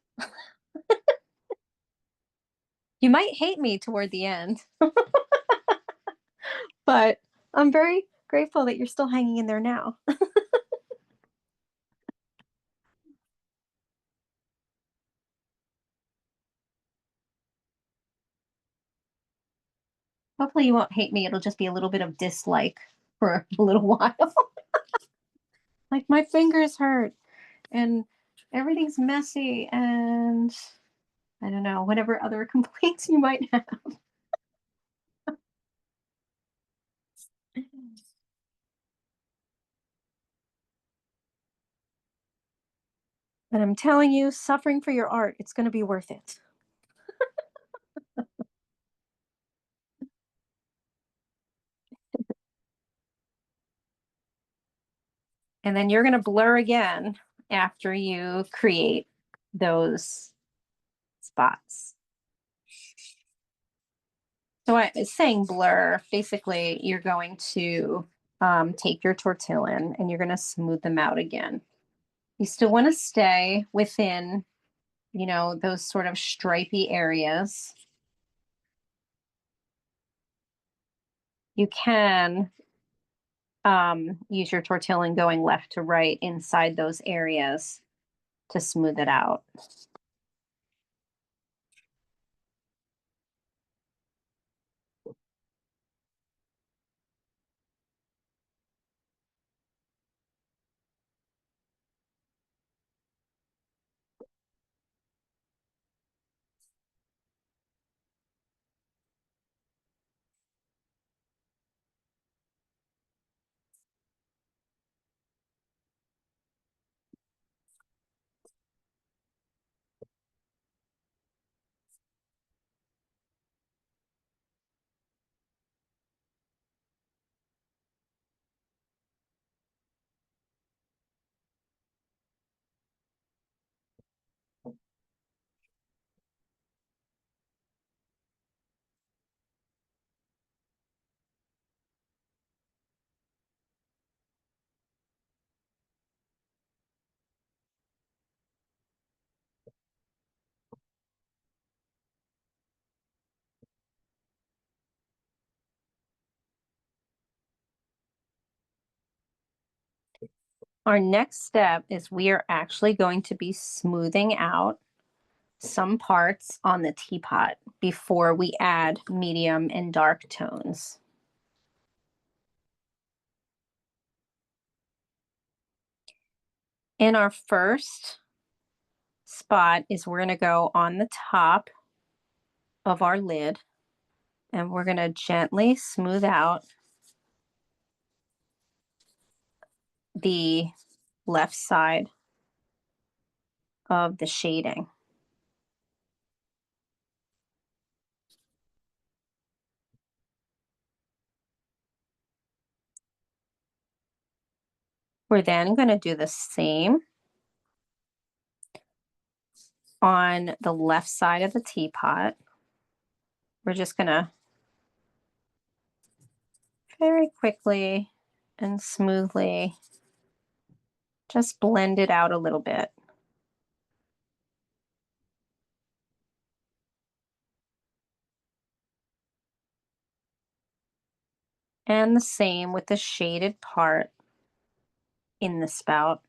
You might hate me toward the end, but I'm very grateful that you're still hanging in there now. Hopefully you won't hate me. It'll just be a little bit of dislike for a little while. Like my fingers hurt and everything's messy and I don't know, whatever other complaints you might have. But I'm telling you, suffering for your art, it's going to be worth it. And then you're going to blur again after you create those spots. So I was saying blur, basically you're going to take your tortillon and you're going to smooth them out again. You still want to stay within, those sort of stripy areas. You can use your tortillon going left to right inside those areas to smooth it out. Our next step is we are actually going to be smoothing out some parts on the teapot before we add medium and dark tones. In our first spot is we're going to go on the top of our lid and we're going to gently smooth out the left side of the shading. We're then going to do the same on the left side of the teapot. we're just gonna very quickly and smoothly just blend it out a little bit. And the same with the shaded part in the spout.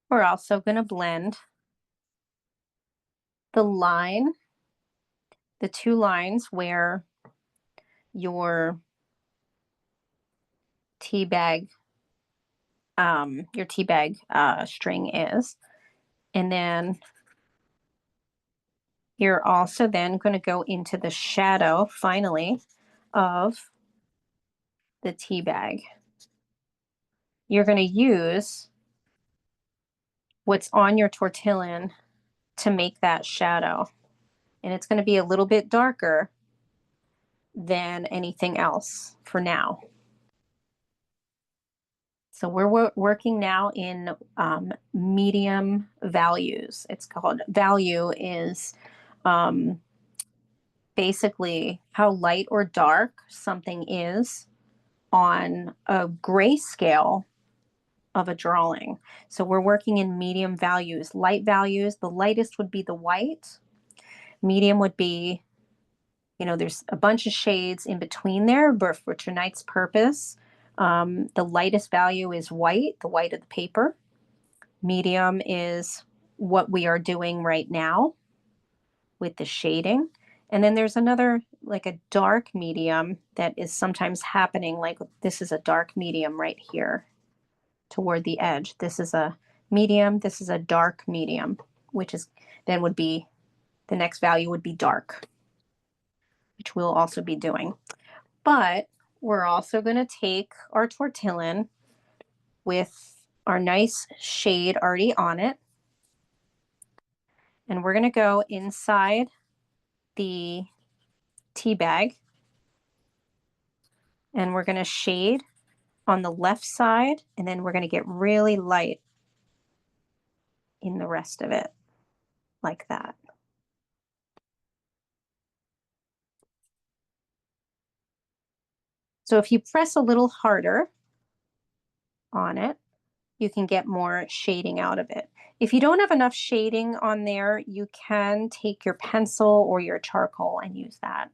We're also going to blend the line, the two lines where your tea bag string is. And then you're also then going to go into the shadow, finally, of the tea bag. You're going to use what's on your tortillon to make that shadow. And it's going to be a little bit darker than anything else for now. So we're working now in medium values. It's called value is basically how light or dark something is on a grayscale of a drawing. So we're working in medium values. Light values, the lightest would be the white. Medium would be, there's a bunch of shades in between there, but for tonight's purpose, the lightest value is white, the white of the paper. Medium is what we are doing right now with the shading. And then there's another, like a dark medium that is sometimes happening. Like this is a dark medium right here toward the edge. This is a medium. This is a dark medium, which is then would be the next value would be dark, which we'll also be doing. But we're also going to take our tortillon with our nice shade already on it. And we're going to go inside the tea bag. And we're going to shade on the left side. And then we're going to get really light in the rest of it, like that. So if you press a little harder on it, you can get more shading out of it. If you don't have enough shading on there, you can take your pencil or your charcoal and use that.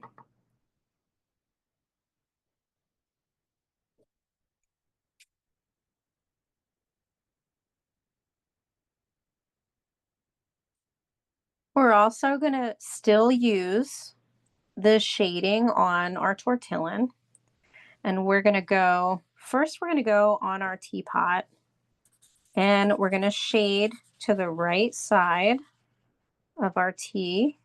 We're also going to still use the shading on our tortillon. And we're going to go, first we're going to go on our teapot. And we're going to shade to the right side of our tea.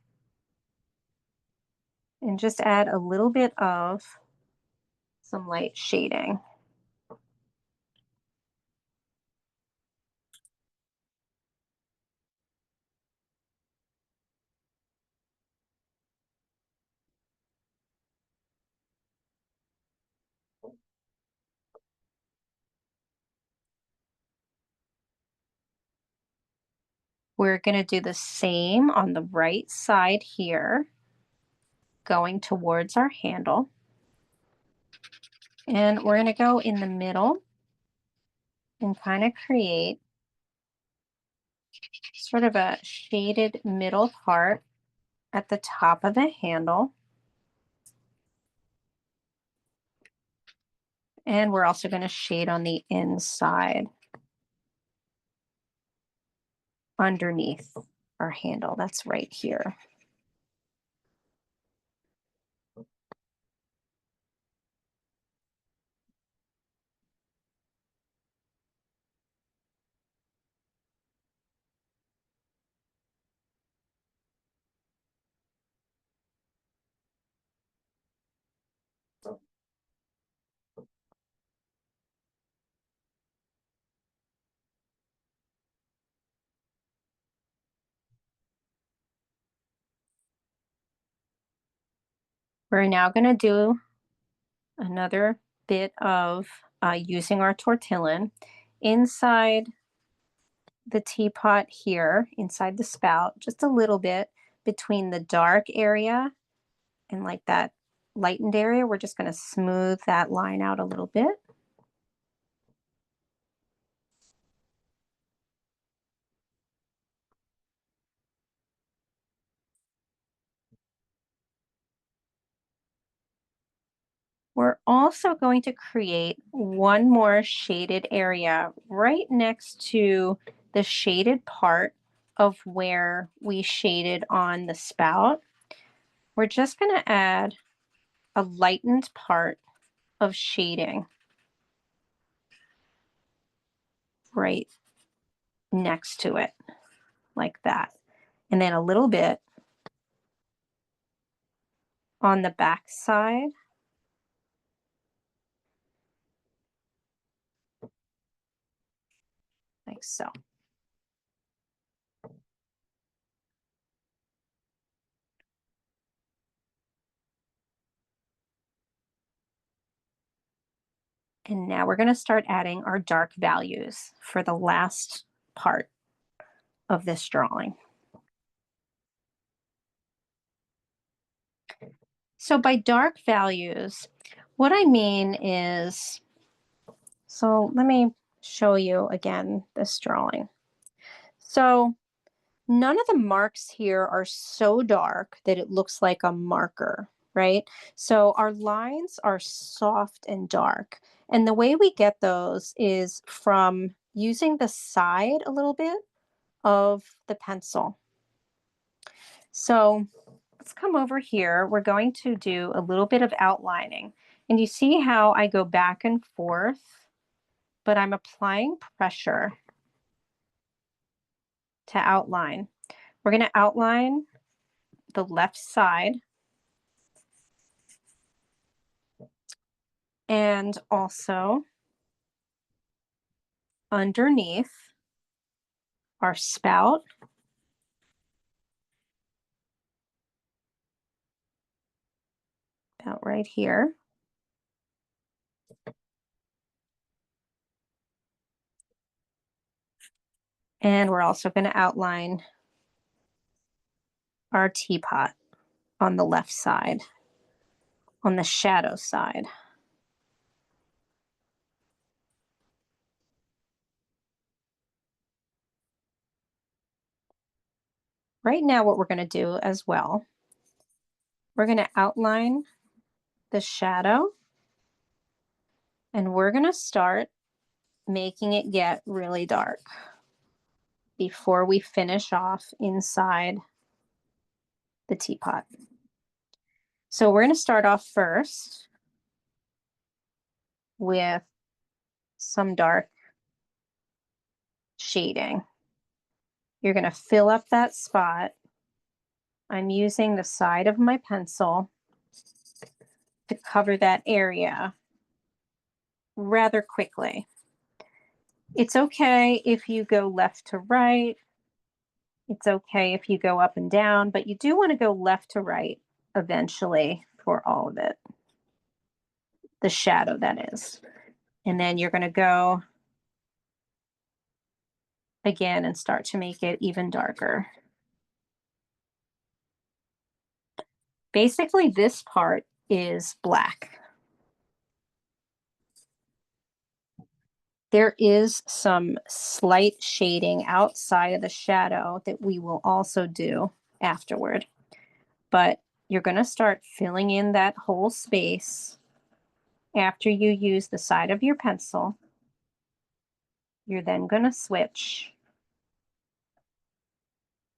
And just add a little bit of some light shading. We're going to do the same on the right side here, going towards our handle. And we're going to go in the middle and kind of create sort of a shaded middle part at the top of the handle. And we're also going to shade on the inside underneath our handle. That's right here. We're now going to do another bit of using our tortillon inside the teapot here, inside the spout, just a little bit between the dark area and like that lightened area. We're just going to smooth that line out a little bit. We're also going to create one more shaded area right next to the shaded part of where we shaded on the spout. We're just going to add a lightened part of shading right next to it, like that. And then a little bit on the back side, like so. And now we're going to start adding our dark values for the last part of this drawing. So by dark values, what I mean is, so let me show you again this drawing. So none of the marks here are so dark that it looks like a marker, right? So our lines are soft and dark. And the way we get those is from using the side a little bit of the pencil. So let's come over here. We're going to do a little bit of outlining. And you see how I go back and forth, but I'm applying pressure to outline. We're going to outline the left side and also underneath our spout. About right here. And we're also going to outline our teapot on the left side, on the shadow side. Right now, what we're going to do as well, we're going to outline the shadow, and we're going to start making it get really dark before we finish off inside the teapot. So we're going to start off first with some dark shading. You're going to fill up that spot. I'm using the side of my pencil to cover that area rather quickly. It's okay if you go left to right. It's okay if you go up and down, but you do want to go left to right eventually for all of it. The shadow, that is. And then you're going to go again and start to make it even darker. Basically, this part is black. There is some slight shading outside of the shadow that we will also do afterward. But you're going to start filling in that whole space after you use the side of your pencil. You're then going to switch.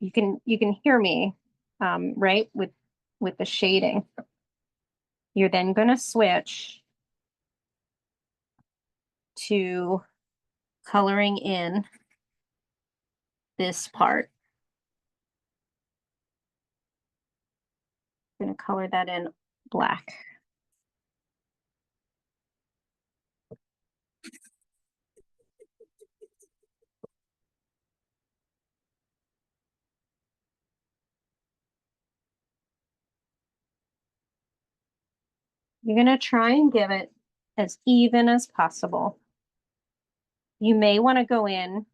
You can hear me, right, with the shading. You're then going to switch to coloring in this part. I'm going to color that in black. You're going to try and give it as even as possible. You may want to go in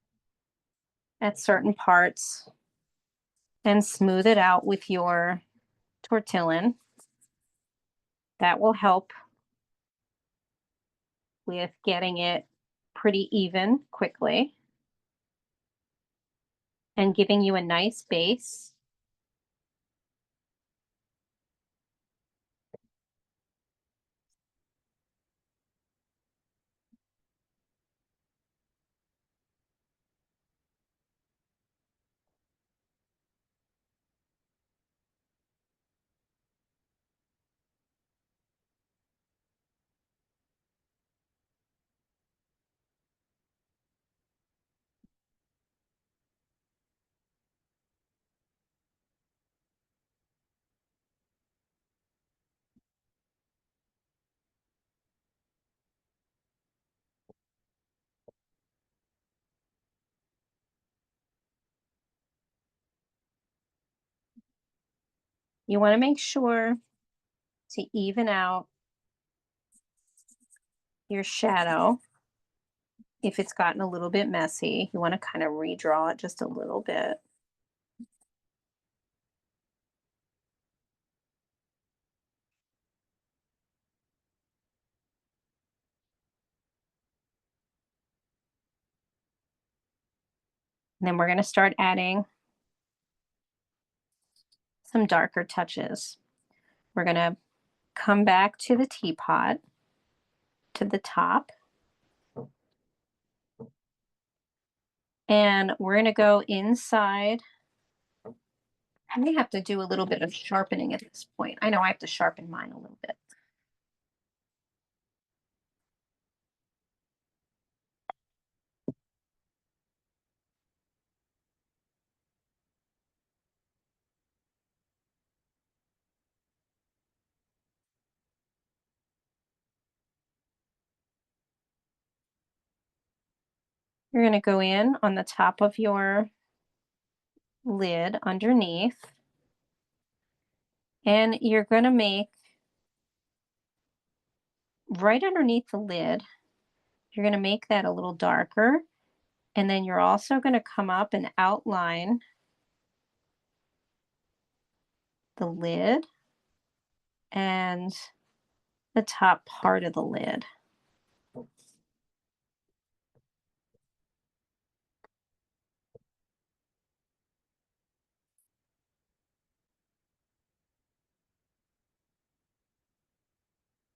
at certain parts and smooth it out with your tortillon. That will help with getting it pretty even quickly and giving you a nice base. You want to make sure to even out your shadow. If it's gotten a little bit messy, you want to kind of redraw it just a little bit. And then we're going to start adding some darker touches. We're going to come back to the teapot, to the top, and we're going to go inside. I may have to do a little bit of sharpening at this point. I know I have to sharpen mine a little bit. You're going to go in on the top of your lid underneath, and you're going to make right underneath the lid, you're going to make that a little darker, and then you're also going to come up and outline the lid and the top part of the lid.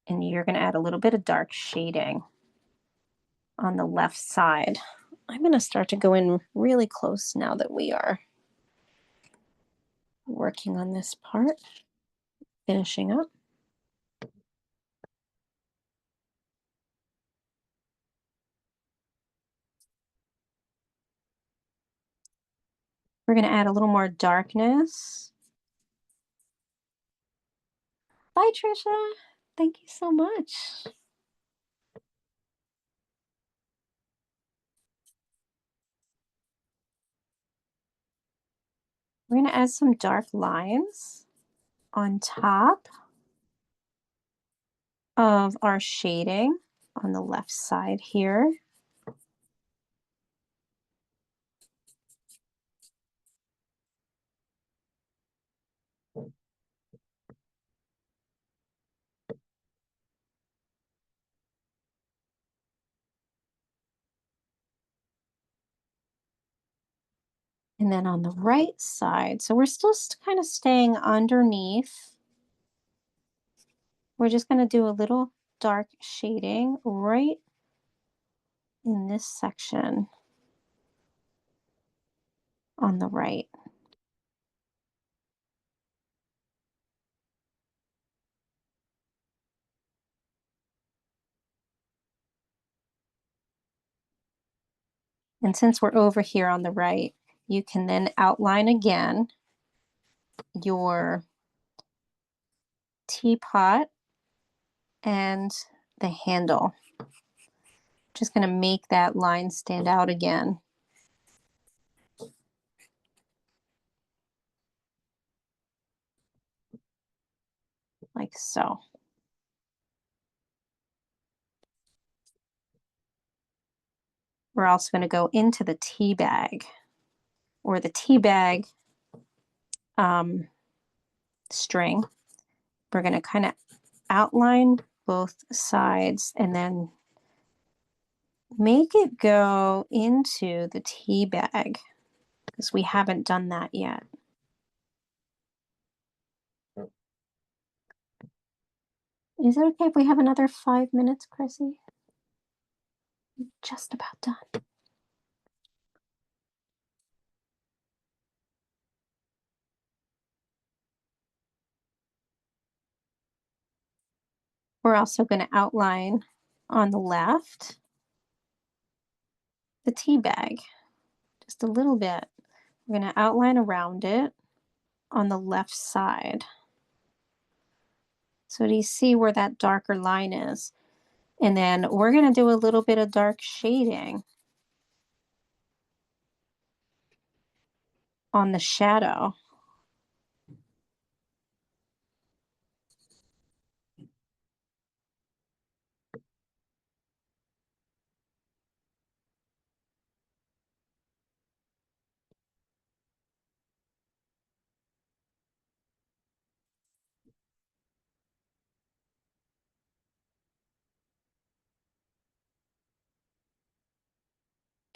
And you're going to add a little bit of dark shading on the left side. I'm going to start to go in really close now that we are working on this part, finishing up. We're going to add a little more darkness. Bye, Trisha. Thank you so much. We're going to add some dark lines on top of our shading on the left side here. And then on the right side, so we're still kind of staying underneath. We're just going to do a little dark shading right in this section on the right. And since we're over here on the right, you can then outline again your teapot and the handle. Just going to make that line stand out again. Like so. we're also going to go into the tea bag, or the tea bag string. We're going to kind of outline both sides and then make it go into the tea bag, because we haven't done that yet. Is it okay if we have another 5 minutes, Chrissy? Just about done. We're also going to outline on the left the tea bag, just a little bit. We're going to outline around it on the left side. So do you see where that darker line is? And then we're going to do a little bit of dark shading on the shadow.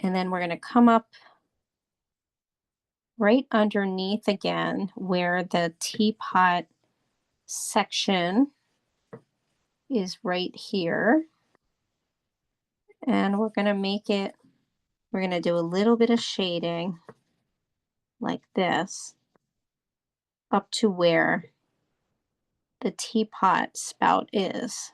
And then we're going to come up right underneath again where the teapot section is, right here. And we're going to make it, we're going to do a little bit of shading like this up to where the teapot spout is.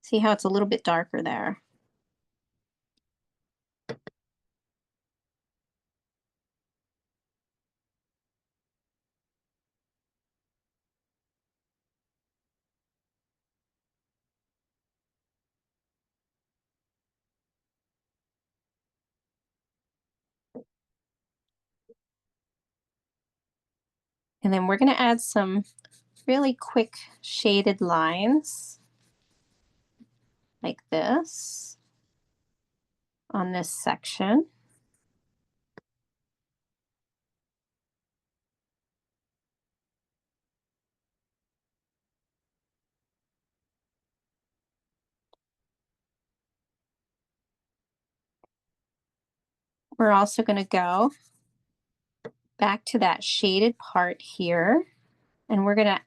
See how it's a little bit darker there? And then we're going to add some really quick shaded lines like this on this section. We're also going to go back to that shaded part here, and we're going to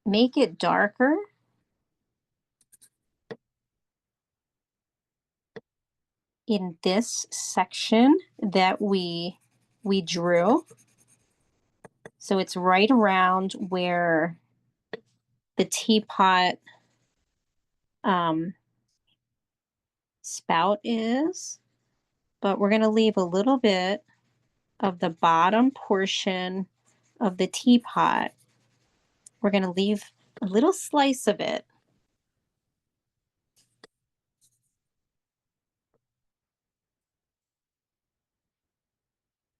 make it darker in this section that we drew. So it's right around where the teapot spout is, but we're going to leave a little bit of the bottom portion of the teapot. We're going to leave a little slice of it.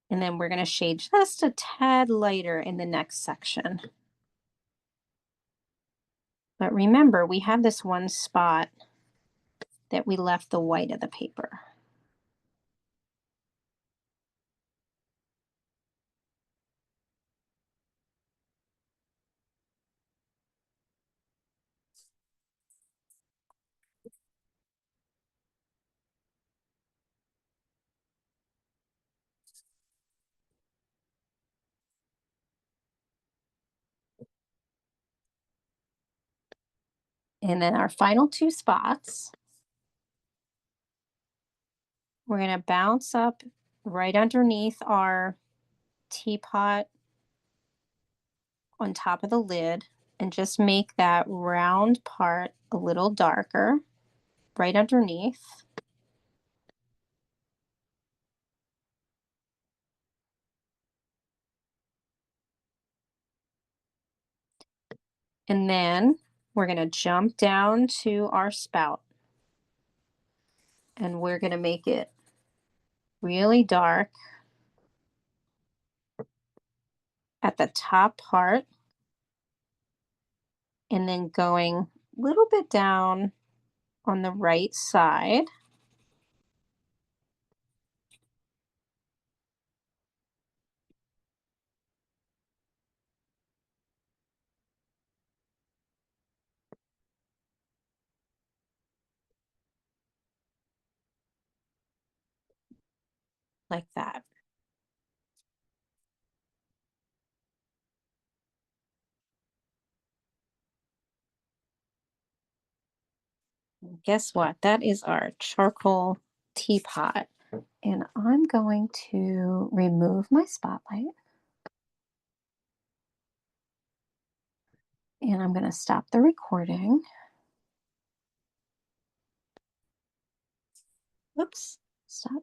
And then we're going to shade just a tad lighter in the next section. But remember, we have this one spot that we left the white of the paper. And then our final two spots, we're going to bounce up right underneath our teapot on top of the lid and just make that round part a little darker right underneath. And then we're going to jump down to our spout, and we're going to make it really dark at the top part, and then going a little bit down on the right side. Like that. Guess what? That is our charcoal teapot. And I'm going to remove my spotlight. And I'm going to stop the recording. Oops, stop.